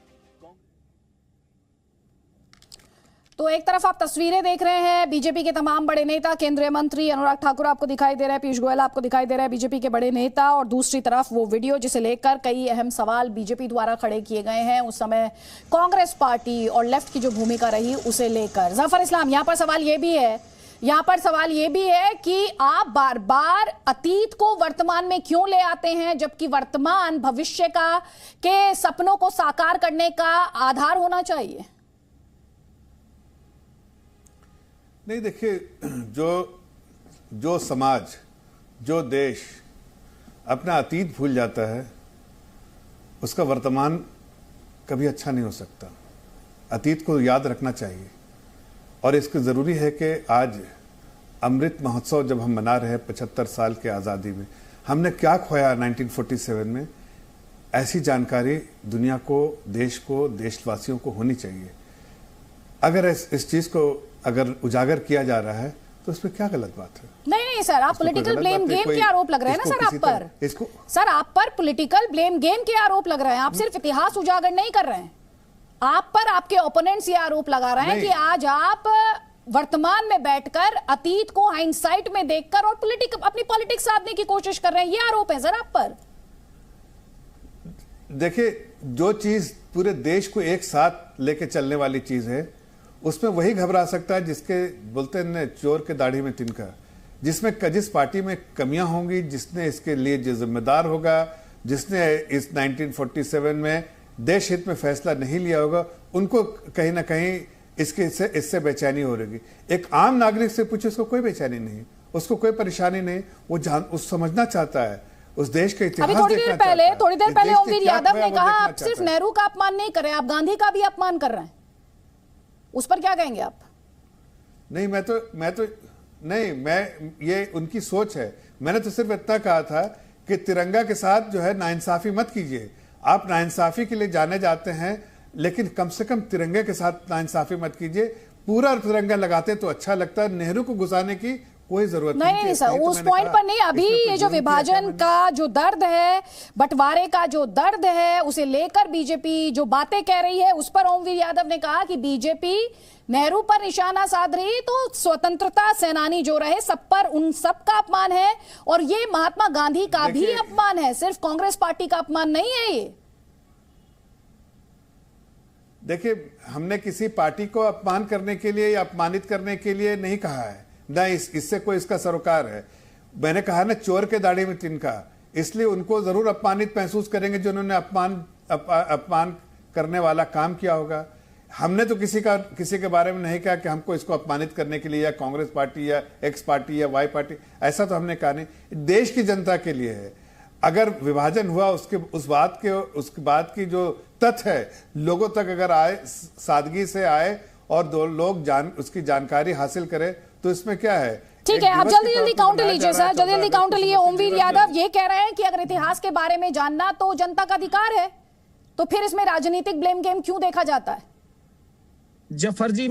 तो एक तरफ आप तस्वीरें देख रहे हैं, बीजेपी के तमाम बड़े नेता, केंद्रीय मंत्री अनुराग ठाकुर आपको दिखाई दे रहा है, पीयूष गोयल आपको दिखाई दे रहा है, बीजेपी के बड़े नेता, और दूसरी तरफ वो वीडियो जिसे लेकर कई अहम सवाल बीजेपी द्वारा खड़े किए गए हैं उस समय कांग्रेस पार्टी और लेफ्ट की जो भूमिका रही उसे लेकर। जफर इस्लाम, यहाँ पर सवाल ये भी है कि आप बार बार अतीत को वर्तमान में क्यों ले आते हैं, जबकि वर्तमान भविष्य के सपनों को साकार करने का आधार होना चाहिए। नहीं, देखिए, जो समाज, जो देश अपना अतीत भूल जाता है, उसका वर्तमान कभी अच्छा नहीं हो सकता। अतीत को याद रखना चाहिए और इसको ज़रूरी है कि आज अमृत महोत्सव जब हम मना रहे हैं 75 साल के आज़ादी में, हमने क्या खोया 1947 में, ऐसी जानकारी दुनिया को, देश को, देशवासियों को होनी चाहिए। अगर इस चीज़ को अगर उजागर किया जा रहा है तो इसमें क्या गलत बात है? नहीं सर, आप पॉलिटिकल ब्लेम गेम के आरोप लग रहे हैं ना सर आप पर। सर आप पर पॉलिटिकल ब्लेम गेम के आरोप लग रहे हैं। आप सिर्फ इतिहास उजागर नहीं कर रहे हैं, आप पर आपके ओपोनेंट्स ये आरोप लगा रहे हैं कि आज आप वर्तमान में बैठकर अतीत को हाइंडसाइट में देखकर और अपनी पॉलिटिक्स साधने की कोशिश कर रहे हैं, ये आरोप है सर आप पर। देखिए, जो चीज पूरे देश को एक साथ लेके चलने वाली चीज है, उसमें वही घबरा सकता है जिसके बोलते हैं चोर के दाढ़ी में तिनका, जिस पार्टी में कमियां होंगी, जिसने इसके लिए जो जिम्मेदार होगा, जिसने इस 1947 में देश हित में फैसला नहीं लिया होगा, उनको कहीं ना कहीं इससे बेचैनी हो रही। एक आम नागरिक से पूछे, उसको कोई बेचैनी नहीं, उसको कोई परेशानी नहीं, वो समझना चाहता है उस देश के इतिहास। अभी थोड़ी देर पहले ओमवीर यादव ने कहा आप सिर्फ नेहरू का अपमान नहीं कर रहे, आप गांधी का भी अपमान कर रहे हैं, उस पर क्या कहेंगे आप? नहीं, मैं ये उनकी सोच है। मैंने तो सिर्फ इतना कहा था कि तिरंगा के साथ जो है नाइंसाफी मत कीजिए। आप नाइंसाफी के लिए जाने जाते हैं, लेकिन कम से कम तिरंगे के साथ नाइंसाफी मत कीजिए। पूरा तिरंगा लगाते तो अच्छा लगता है, नेहरू को घुसाने की कोई जरूरत नहीं सर, उस पॉइंट पर नहीं। अभी ये जो विभाजन का जो दर्द है, बंटवारे का जो दर्द है, उसे लेकर बीजेपी जो बातें कह रही है, उस पर ओमवीर यादव ने कहा कि बीजेपी नेहरू पर निशाना साध रही, तो स्वतंत्रता सेनानी जो रहे सब पर उन सब का अपमान है, और ये महात्मा गांधी का भी अपमान है, सिर्फ कांग्रेस पार्टी का अपमान नहीं है ये। देखिए, हमने किसी पार्टी को अपमान करने के लिए या अपमानित करने के लिए नहीं कहा है, न इससे कोई इसका सरोकार है। मैंने कहा ना, चोर के दाढ़ी में तिनका, इसलिए उनको जरूर अपमानित महसूस करेंगे जिन्होंने अपमान करने वाला काम किया होगा। हमने तो किसी के बारे में नहीं कहा कि हमको इसको अपमानित करने के लिए या कांग्रेस पार्टी या एक्स पार्टी या वाई पार्टी, ऐसा तो हमने कहा नहीं। देश की जनता के लिए है। अगर विभाजन हुआ उस बात की जो तथ्य है लोगों तक अगर आए, सादगी से आए और दो लोग उसकी जानकारी हासिल करें तो इसमें क्या है। ठीक है, आप जल्दी जल्दी काउंटर लीजिए सर, जल्दी काउंटर लीजिए। ओमवीर यादव ये कह रहे हैं कि अगर इतिहास के बारे में जानना तो जनता का अधिकार है, तो फिर इसमें राजनीतिक ब्लेम गेम क्यों देखा जाता है? जफर जी,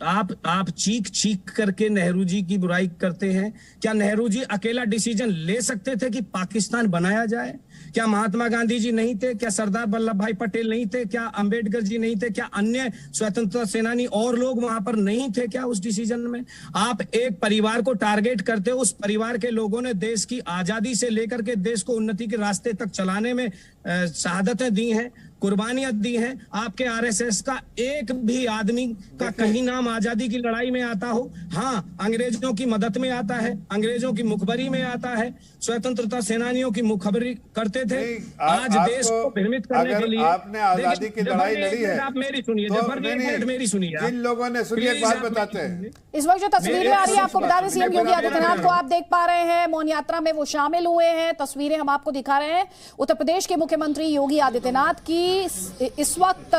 आप चीख करके नेहरू जी की बुराई करते हैं। क्या नेहरू जी अकेला डिसीजन ले सकते थे कि पाकिस्तान बनाया जाए? क्या महात्मा गांधी जी नहीं थे? क्या सरदार वल्लभ भाई पटेल नहीं थे? क्या अंबेडकर जी नहीं थे? क्या अन्य स्वतंत्रता सेनानी और लोग वहां पर नहीं थे क्या उस डिसीजन में? आप एक परिवार को टारगेट करते हो। उस परिवार के लोगों ने देश की आजादी से लेकर के देश को उन्नति के रास्ते तक चलाने में शहादतें दी हैं, कुर्बानियां दी हैं। आपके आरएसएस का एक भी आदमी का कहीं नाम आजादी की लड़ाई में आता हो? हाँ, अंग्रेजों की मदद में आता है, अंग्रेजों की मुखबरी में आता है, स्वतंत्रता सेनानियों की मुखबरी करते थे। आज देश को भ्रमित करने के लिए आपने आजादी की लड़ाई लड़ी है। आप मेरी सुनिए जफर जी, एक मिनट मेरी सुनिए। जिन लोगों ने सुनिए एक बात बताते हैं। इस वक्त जो तस्वीर में आ रही है आपको बता दें, सीएम योगी आदित्यनाथ को आप देख पा रहे हैं, मौन यात्रा में वो शामिल हुए हैं। तस्वीरें हम आपको दिखा रहे हैं उत्तर प्रदेश के मुख्यमंत्री योगी आदित्यनाथ की इस वक्त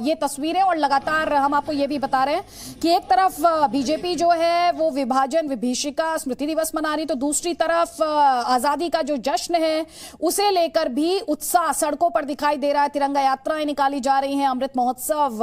ये तस्वीरें। और लगातार हम आपको ये भी बता रहे हैं कि एक तरफ बीजेपी जो है वो विभाजन विभीषिका स्मृति दिवस मना रही, तो दूसरी तरफ आजादी का जो जश्न है उसे लेकर भी उत्साह सड़कों पर दिखाई दे रहा है। तिरंगा यात्राएं निकाली जा रही हैं, अमृत महोत्सव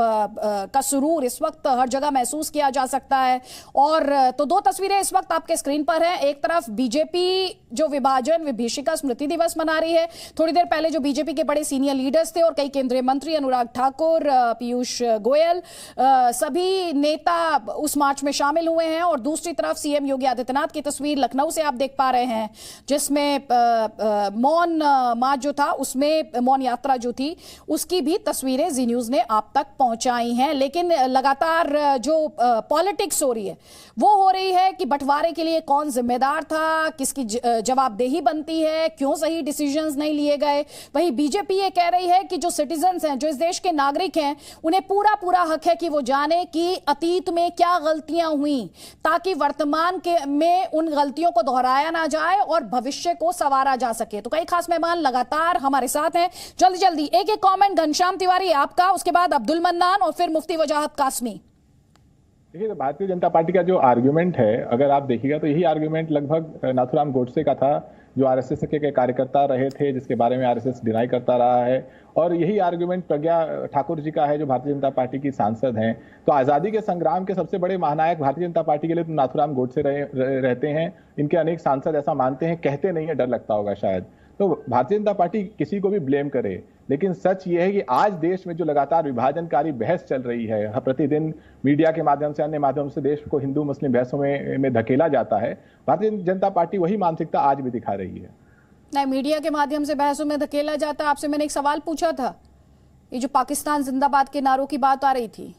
का सुरूर इस वक्त हर जगह महसूस किया जा सकता है। और तो दो तस्वीरें इस वक्त आपके स्क्रीन पर हैं। एक तरफ बीजेपी जो विभाजन विभीषिका स्मृति दिवस मना रही है। थोड़ी देर पहले जो बीजेपी के बड़े सीनियर लीडर्स थे और कई केंद्रीय मंत्री, अनुराग ठाकुर, पीयूष गोयल, सभी नेता उस मार्च में शामिल हुए हैं। और दूसरी तरफ सीएम योगी आदित्यनाथ की तस्वीर लखनऊ से आप देख पा रहे हैं, जिसमें मौन मार्च जो था उसमें मौन यात्रा जो थी उसकी भी तस्वीरें जी न्यूज ने आप तक पहुंचाई हैं। लेकिन लगातार जो पॉलिटिक्स हो रही है वो हो रही है कि बंटवारे के लिए कौन जिम्मेदार था, किसकी जवाबदेही बनती है, क्यों सही डिसीजंस नहीं लिए गए। वहीं बीजेपी ये कह रही है कि जो सिटीजन्स हैं, जो इस देश के नागरिक हैं, उन्हें पूरा हक है कि वो जाने कि अतीत में क्या गलतियां हुई, ताकि वर्तमान में उन गलतियों को दोहराया ना जाए और भविष्य को संवारा जा सके। तो कई खास मेहमान लगातार हमारे साथ हैं। जल्दी एक कमेंट घनश्याम तिवारी आपका, उसके बाद अब्दुल मन्नान और फिर मुफ्ती वजाहत कासमी। देखिए, तो भारतीय जनता पार्टी का जो आर्ग्यूमेंट है, अगर आप देखिएगा तो यही आर्ग्यूमेंट लगभग नाथुराम गोडसे का था, जो आरएसएस के कार्यकर्ता रहे थे, जिसके बारे में आरएसएस डिनाई करता रहा है। और यही आर्गुमेंट प्रज्ञा ठाकुर जी का है, जो भारतीय जनता पार्टी की सांसद हैं। तो आज़ादी के संग्राम के सबसे बड़े महानायक भारतीय जनता पार्टी के लिए तो नाथुराम गोडसे रहते हैं। इनके अनेक सांसद ऐसा मानते हैं, कहते नहीं है, डर लगता होगा शायद। तो भारतीय जनता पार्टी किसी को भी ब्लेम करे, लेकिन सच ये है कि आज देश में जो लगातार विभाजनकारी बहस चल रही है, प्रतिदिन मीडिया के माध्यम से, अन्य माध्यम से देश को हिंदू मुस्लिम बहसों में धकेला जाता है। भारतीय जनता पार्टी वही मानसिकता आज भी दिखा रही है। नहीं, मीडिया के माध्यम से बहसों में धकेला जाता। आपसे मैंने एक सवाल पूछा था, ये जो पाकिस्तान जिंदाबाद के नारों की बात आ रही थी,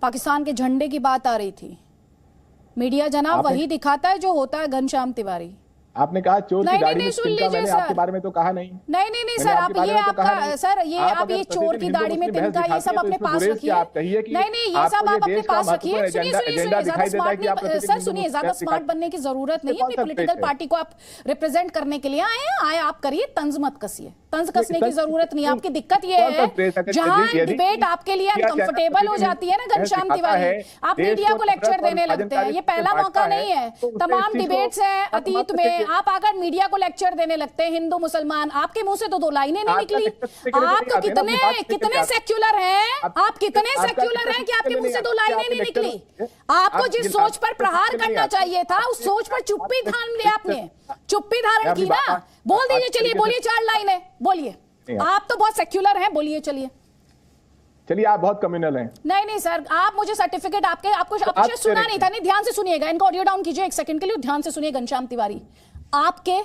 पाकिस्तान के झंडे की बात आ रही थी, मीडिया जनाब वही दिखाता है जो होता है। घनश्याम तिवारी, आपने कहा चोर की दाढ़ी में तिनका, मैंने आपके बारे में तो कहा नहीं। नहीं सर, आप ये आपका सर ये आप ये चोर की दाढ़ी में तिनका ये सब अपने पास रखिए। नहीं ये सब आप अपने पास रखिए। सुनिए ज्यादा स्मार्ट सर, सुनिए ज्यादा स्मार्ट बनने की जरूरत नहीं है। अपनी पॉलिटिकल पार्टी को आप रिप्रेजेंट करने के लिए आए आप करिए, तंज मत कसिए। तंज कसने की जरूरत नहीं है। आपकी दिक्कत ये है जहां डिबेट आपके लिए अनकंफर्टेबल हो जाती है ना घनश्याम तिवारी, आप मीडिया को लेक्चर देने लगते हैं। ये पहला मौका नहीं है, तमाम डिबेट्स हैं अतीत में, आप आकर मीडिया को लेक्चर देने लगते हैं। हिंदू मुसलमान, आपके मुंह से तो दो लाइनें नहीं निकली। आप तो कितने सेक्युलर हैं, आप कितने सेक्युलर हैं कि आपके मुंह से दो लाइनें नहीं निकली। आपको जिस सोच पर प्रहार करना चाहिए था उस सोच पर चुप्पी धारण ली, आपने चुप्पी धारण की ना। बोल दीजिए, चलिए बोलिए, 4 लाइनें बोलिए। आप तो बहुत सेक्युलर हैं, बोलिए चलिए। चलिए, आप बहुत कम्युनल हैं। नहीं सर, आप मुझे सर्टिफिकेट आपको सुना नहीं था। नहीं, ध्यान से सुनिएगा, इनका ऑडियो डाउन कीजिए 1 सेकंड के लिए, ध्यान से सुनिए। घनश्याम तिवारी, आपके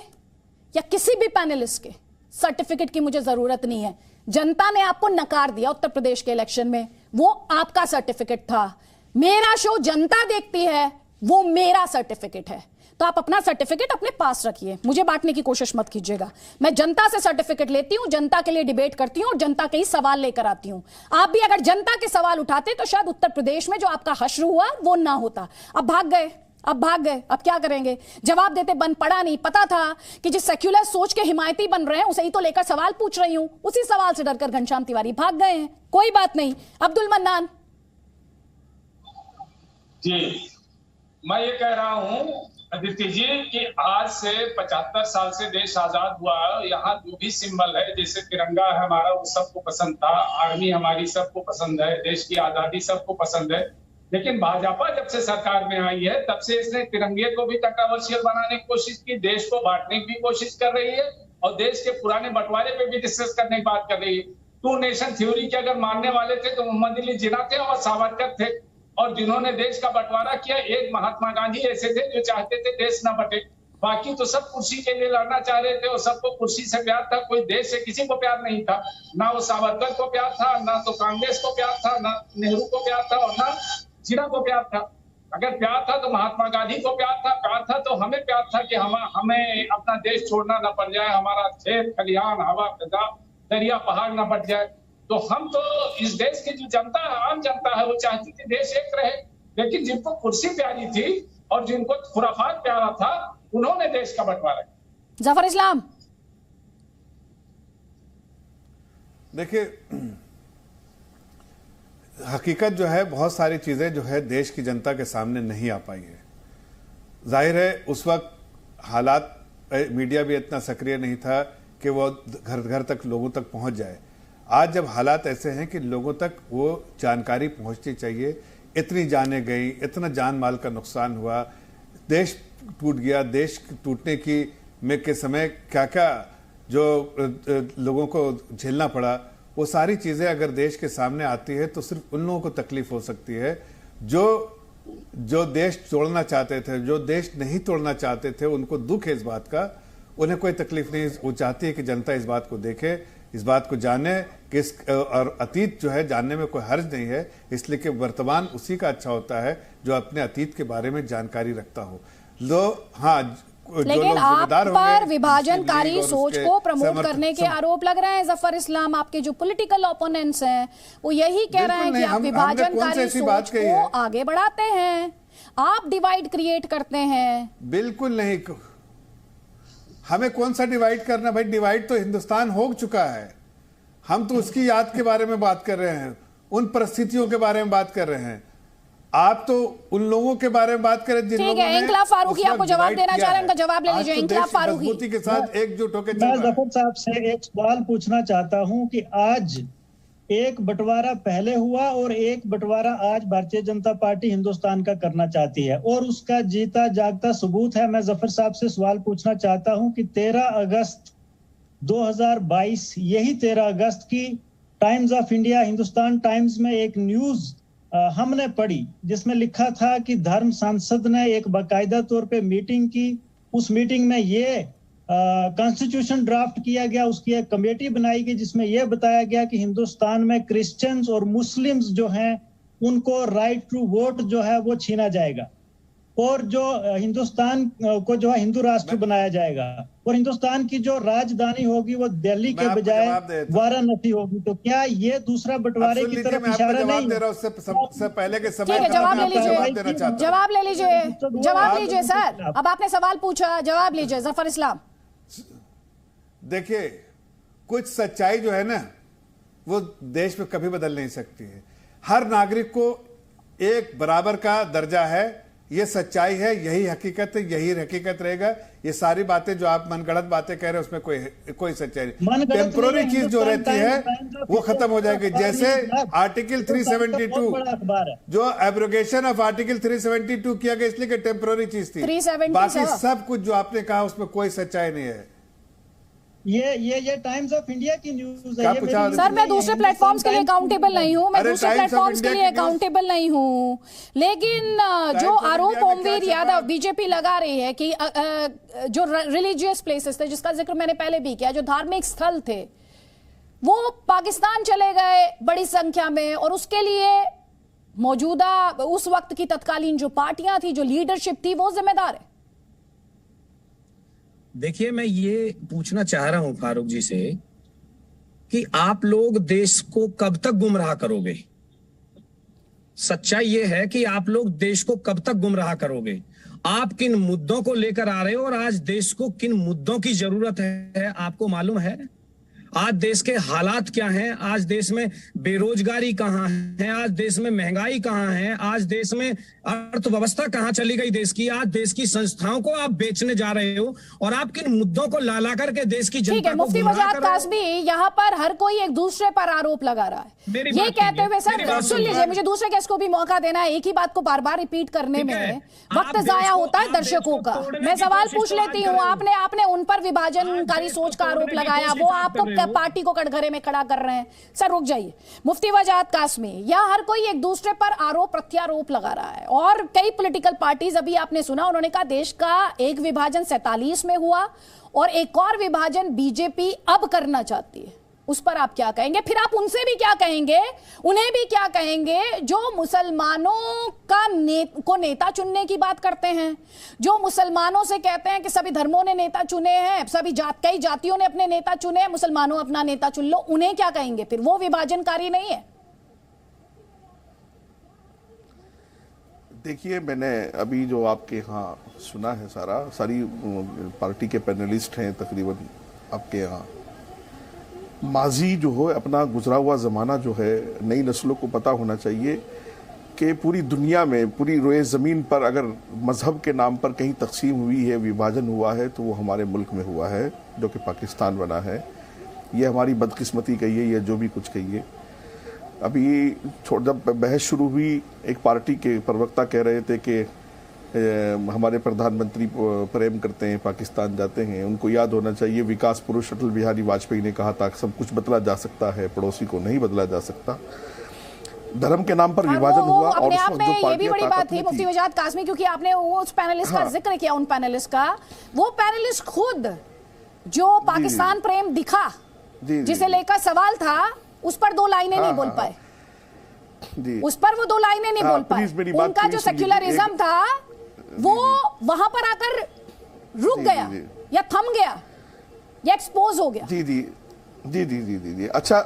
या किसी भी पैनलिस्ट के सर्टिफिकेट की मुझे जरूरत नहीं है। जनता ने आपको नकार दिया उत्तर प्रदेश के इलेक्शन में, वो आपका सर्टिफिकेट था। मेरा शो जनता देखती है, वो मेरा सर्टिफिकेट है। तो आप अपना सर्टिफिकेट अपने पास रखिए, मुझे बांटने की कोशिश मत कीजिएगा। मैं जनता से सर्टिफिकेट लेती हूं, जनता के लिए डिबेट करती हूं और जनता के ही सवाल लेकर आती हूं। आप भी अगर जनता के सवाल उठाते तो शायद उत्तर प्रदेश में जो आपका हश्र हुआ वो ना होता। अब भाग गए, अब क्या करेंगे? जवाब देते बन पड़ा नहीं। पता था कि जिस सेक्युलर सोच के हिमायती बन रहे हैं उसे ही तो लेकर सवाल पूछ रही हूं, उसी सवाल से डरकर घनश्याम तिवारी भाग गए हैं। कोई बात नहीं। अब्दुल मन्नान जी, मैं ये कह रहा हूं अदिति जी कि आज से 75 साल से देश आजाद हुआ है। यहाँ जो भी सिंबल है, जैसे तिरंगा है हमारा, वो सबको पसंद था, आर्मी हमारी सबको पसंद है, देश की आजादी सबको पसंद है। लेकिन भाजपा जब से सरकार में आई है तब से इसने तिरंगे को भी कंट्रोवर्शियल बनाने की कोशिश की, देश को बांटने की भी कोशिश कर रही है और देश के पुराने बंटवारे पे भी डिस्कस करने की बात कर रही है। टू नेशन थ्योरी के अगर मानने वाले थे तो मोहम्मद अली जिन्ना थे और सावरकर थे, और जिन्होंने देश का बंटवारा किया एक महात्मा गांधी ऐसे थे जो चाहते थे देश न बटे। बाकी तो सब कुर्सी के लिए लड़ना चाह रहे थे और सबको कुर्सी से प्यार था, कोई देश से किसी को प्यार नहीं था। ना वो सावरकर को प्यार था, ना तो कांग्रेस को प्यार था, ना नेहरू को प्यार था और ना जिन्ना को प्यार था। अगर प्यार था तो महात्मा गांधी को प्यार था तो हमें प्यार था कि हमें अपना देश छोड़ना न पड़ जाए, हमारा खेत खलिहान हवा फिजा दरिया पहाड़ न बट जाए। तो हम तो इस देश की जो जनता है, आम जनता है, वो चाहती थी देश एक रहे। लेकिन जिनको कुर्सी प्यारी थी और जिनको खुराफात प्यारा था उन्होंने देश का बंटवारा किया। जफर इस्लाम देखिए, हकीकत जो है बहुत सारी चीजें जो है देश की जनता के सामने नहीं आ पाई है। जाहिर है उस वक्त हालात, मीडिया भी इतना सक्रिय नहीं था कि वो घर घर तक लोगों तक पहुंच जाए। आज जब हालात ऐसे हैं कि लोगों तक वो जानकारी पहुंचनी चाहिए, इतनी जानें गई, इतना जान माल का नुकसान हुआ, देश टूट गया, देश टूटने की में के समय क्या क्या जो लोगों को झेलना पड़ा, वो सारी चीजें अगर देश के सामने आती है तो सिर्फ उन लोगों को तकलीफ हो सकती है जो देश तोड़ना चाहते थे, जो देश नहीं तोड़ना चाहते थे, उनको दुख है इस बात का, उन्हें कोई तकलीफ नहीं। वो चाहती है कि जनता इस बात को देखे, इस बात को जाने कि और अतीत जो है जानने में कोई हर्ज नहीं है, इसलिए कि वर्तमान उसी का अच्छा होता है जो अपने अतीत के बारे में जानकारी रखता हो। लेकिन आप पर विभाजनकारी सोच को प्रमोट करने के आरोप लग रहे हैं जफर इस्लाम। आपके जो पॉलिटिकल ओपोनेंट्स हैं वो यही कह रहे हैं कि आप विभाजनकारी सोच को आगे बढ़ाते हैं, आप डिवाइड क्रिएट करते हैं। बिल्कुल नहीं, हमें कौन सा डिवाइड करना भाई, डिवाइड तो हिंदुस्तान हो चुका है। हम तो उसकी याद के बारे में बात कर रहे हैं, उन परिस्थितियों के बारे में बात कर रहे हैं। आप तो उन लोगों के बारे में बात करें जिन लोगों ने इंकलाब फारूकी आपको जवाब देना चाह रहे हैं, उनका जवाब ले लीजिए। इंकलाब फारूकी के साथ एकजुट होकर मैं जफर साहब से एक सवाल पूछना चाहता हूं कि आज एक बंटवारा पहले हुआ और एक बंटवारा आज भारतीय जनता पार्टी हिंदुस्तान का करना चाहती है और उसका जीता जागता सबूत है। मैं जफर साहब से सवाल पूछना चाहता हूं कि 13 अगस्त 2022, यही 13 अगस्त की times of India, Hindustan times में एक न्यूज हमने पढ़ी जिसमें लिखा था कि धर्म सांसद ने एक बाकायदा तौर पे मीटिंग की। उस मीटिंग में ये कॉन्स्टिट्यूशन ड्राफ्ट किया गया, उसकी एक कमेटी बनाई गई जिसमें यह बताया गया कि हिंदुस्तान में क्रिश्चियंस और मुस्लिम्स जो हैं उनको राइट टू वोट जो है वो छीना जाएगा और जो हिंदुस्तान को जो है हिंदू राष्ट्र बनाया जाएगा और हिंदुस्तान की जो राजधानी होगी वो दिल्ली के बजाय वाराणसी होगी। तो क्या ये दूसरा बंटवारे की तरफ इशारा नहीं है? उससे पहले के समय जवाब ले लीजिए सर। अब आपने सवाल पूछा, जवाब लीजिए जफर इस्लाम। देखिए, कुछ सच्चाई जो है ना वो देश में कभी बदल नहीं सकती है। हर नागरिक को एक बराबर का दर्जा है, ये सच्चाई है, यही हकीकत है, यही हकीकत रहेगा। ये सारी बातें जो आप मनगढ़ंत बातें कह रहे हैं उसमें कोई सच्चाई नहीं। टेम्पोररी चीज जो रहती है वो खत्म हो जाएगी। जैसे आर्टिकल 372 जो एब्रोगेशन ऑफ आर्टिकल 372 किया गया इसलिए कि टेम्पोररी चीज थी, बाकी सब कुछ जो आपने कहा उसमें कोई सच्चाई नहीं है। ये टाइम्स ऑफ इंडिया की न्यूज है। सर मैं दूसरे प्लेटफॉर्म्स के लिए अकाउंटेबल नहीं हूं, मैं दूसरे प्लेटफॉर्म्स के लिए अकाउंटेबल नहीं हूं। लेकिन जो आरोप ओमवीर यादव बीजेपी लगा रही है कि जो रिलीजियस प्लेसेस थे, जिसका जिक्र मैंने पहले भी किया, जो धार्मिक स्थल थे वो पाकिस्तान चले गए बड़ी संख्या में और उसके लिए मौजूदा उस वक्त की तत्कालीन जो पार्टियां थी, जो लीडरशिप थी, वो जिम्मेदार है? देखिए, मैं ये पूछना चाह रहा हूं फारूक जी से कि आप लोग देश को कब तक गुमराह करोगे? सच्चाई ये है कि आप लोग देश को कब तक गुमराह करोगे? आप किन मुद्दों को लेकर आ रहे हो और आज देश को किन मुद्दों की जरूरत है, आपको मालूम है? आज देश के हालात क्या हैं? आज देश में बेरोजगारी कहाँ है? आज देश में महंगाई कहाँ है? आज देश में अर्थव्यवस्था कहाँ चली गई देश की? आज देश की संस्थाओं को आप बेचने जा रहे हो और आप किन मुद्दों को ला करके देश की जनता को मुफ्ती वजाहत काज़मी, यहाँ पर हर कोई एक दूसरे पर आरोप लगा रहा है। ये कहते हुए सर सुन लीजिए, मुझे दूसरे गेस्ट को भी मौका देना है। एक ही बात को बार बार रिपीट करने में वक्त जाया होता है दर्शकों का। मैं सवाल पूछ लेती हूँ, आपने उन पर विभाजनकारी सोच का आरोप लगाया, वो आपको पार्टी को कटघरे में खड़ा कर रहे हैं। सर रुक जाइए, मुफ्ती वजाहत काज़मी, यह हर कोई एक दूसरे पर आरोप प्रत्यारोप लगा रहा है और कई पॉलिटिकल पार्टीज, अभी आपने सुना, उन्होंने कहा देश का एक विभाजन 47 में हुआ और एक और विभाजन बीजेपी अब करना चाहती है। उस पर आप क्या कहेंगे? फिर आप उनसे भी क्या कहेंगे, उन्हें भी क्या कहेंगे जो मुसलमानों को नेता चुनने की बात करते हैं, जो मुसलमानों से कहते हैं कि सभी धर्मों ने नेता चुने हैं, सभी कई जातियों ने अपने नेता चुने हैं, मुसलमानों अपना नेता चुन लो, उन्हें क्या कहेंगे? फिर वो विभाजनकारी नहीं है? देखिए, मैंने अभी जो आपके यहाँ सुना है सारी पार्टी के पैनलिस्ट हैं तकरीबन आपके यहाँ। माजी जो है, अपना गुजरा हुआ ज़माना जो है, नई नस्लों को पता होना चाहिए कि पूरी दुनिया में, पूरी रोए ज़मीन पर अगर मज़हब के नाम पर कहीं तकसीम हुई है, विभाजन हुआ है, तो वो हमारे मुल्क में हुआ है, जो कि पाकिस्तान बना है। ये हमारी बदकिस्मती कहिए या जो भी कुछ कहिए। अभी जब बहस शुरू हुई, एक पार्टी के प्रवक्ता कह रहे थे कि हमारे प्रधानमंत्री प्रेम करते हैं, पाकिस्तान जाते हैं। उनको याद होना चाहिए विकास पुरुष अटल बिहारी वाजपेयी ने कहा था कि सब कुछ बदला जा सकता है, पड़ोसी को नहीं बदला जा सकता। धर्म के नाम पर विभाजन हुआ और उस वक्त जो ये भी बड़ी बात थी मुफ्ती वजाहत काज़मी, क्योंकि आपने वो उस पैनलिस्ट का जिक्र किया, उन पैनलिस्ट का, वो पैनलिस्ट खुद जो पाकिस्तान प्रेम दिखा, जिसे लेकर सवाल था, उस पर 2 लाइनें नहीं बोल पाए। उस पर वो 2 लाइनें नहीं बोल पाए। उनका जो सेक्युलरिज्म था वो वहां पर आकर रुक गया या थम गया या एक्सपोज हो गया। जी। अच्छा,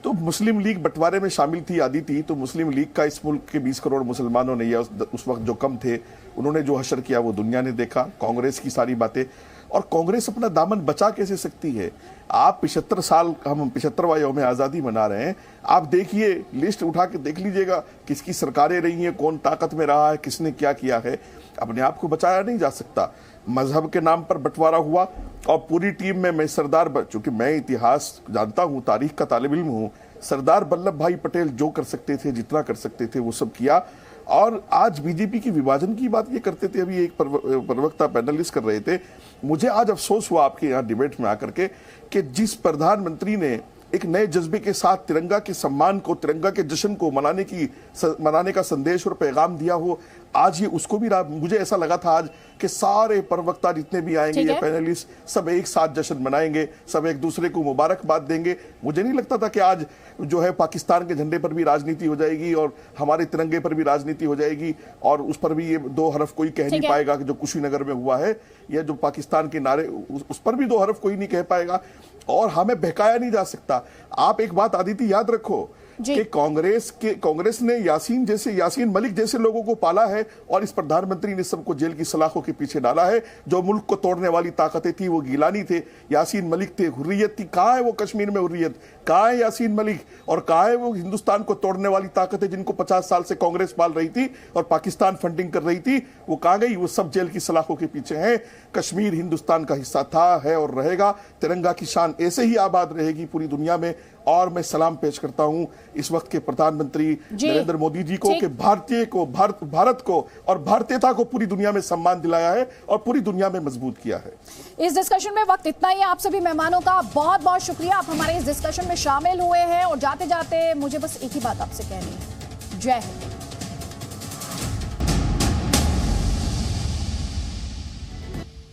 तो मुस्लिम लीग बंटवारे में शामिल थी, आदि थी, तो मुस्लिम लीग का इस मुल्क के 20 करोड़ मुसलमानों ने, या उस वक्त जो कम थे, उन्होंने जो हशर किया वो दुनिया ने देखा। कांग्रेस की सारी बातें, और कांग्रेस अपना दामन बचा कैसे सकती है? आप 75 साल, हम 75वां यौम आज़ादी मना रहे हैं, आप देखिए, लिस्ट उठा के देख लीजिएगा किसकी सरकारें रही हैं, कौन ताकत में रहा है, किसने क्या किया है। अपने आप को बचाया नहीं जा सकता। मजहब के नाम पर बंटवारा हुआ और पूरी टीम में मैं सरदार, चूंकि मैं इतिहास जानता हूं, तारीख का तालिब इल्म हूं, सरदार वल्लभ भाई पटेल जो कर सकते थे, जितना कर सकते थे, वो सब किया। और आज बीजेपी की विभाजन की बात ये करते थे, अभी एक प्रवक्ता पैनलिस्ट कर रहे थे। मुझे आज अफसोस हुआ आपके यहाँ डिबेट में आकर के कि जिस प्रधानमंत्री ने एक नए जज्बे के साथ तिरंगा के सम्मान को, तिरंगा के जश्न को मनाने का संदेश और पैगाम दिया हो, आज ये उसको भी मुझे ऐसा लगा था आज कि सारे प्रवक्ता जितने भी आएंगे या पैनलिस्ट सब एक साथ जश्न मनाएंगे, सब एक दूसरे को मुबारकबाद देंगे। मुझे नहीं लगता था कि आज जो है पाकिस्तान के झंडे पर भी राजनीति हो जाएगी और हमारे तिरंगे पर भी राजनीति हो जाएगी और उस पर भी ये 2 हरफ कोई कह नहीं पाएगा कि जो कुशीनगर में हुआ है, या जो पाकिस्तान के नारे, उस पर भी 2 हरफ कोई नहीं कह पाएगा और हमें बहकाया नहीं जा सकता। आप एक बात आदिति याद रखो कि कांग्रेस ने यासीन मलिक जैसे लोगों को पाला है और इस प्रधानमंत्री ने सबको जेल की सलाखों के पीछे डाला है। जो मुल्क को तोड़ने वाली ताकतें थी वो गिलानी थे, यासीन मलिक थे, हुर्रियत थी। कहां है वो कश्मीर में हुर्रियत? कहां है यासीन मलिक? और कहां है वो हिंदुस्तान को तोड़ने वाली ताकतें जिनको 50 साल से कांग्रेस पाल रही थी और पाकिस्तान फंडिंग कर रही थी? वो कहां गई? वो सब जेल की सलाखों के पीछे हैं। कश्मीर हिंदुस्तान का हिस्सा था, है और रहेगा। तिरंगा की शान ऐसे ही आबाद रहेगी पूरी दुनिया में। और मैं सलाम पेश करता हूं इस वक्त के प्रधानमंत्री नरेंद्र मोदी जी को कि भारत को और भारतीयता को पूरी दुनिया में सम्मान दिलाया है और पूरी दुनिया में मजबूत किया है। इस डिस्कशन में वक्त इतना ही। आप सभी मेहमानों का बहुत बहुत शुक्रिया, आप हमारे इस डिस्कशन में शामिल हुए हैं। और जाते जाते मुझे बस एक ही बात आपसे कहनी है, जय हिंद।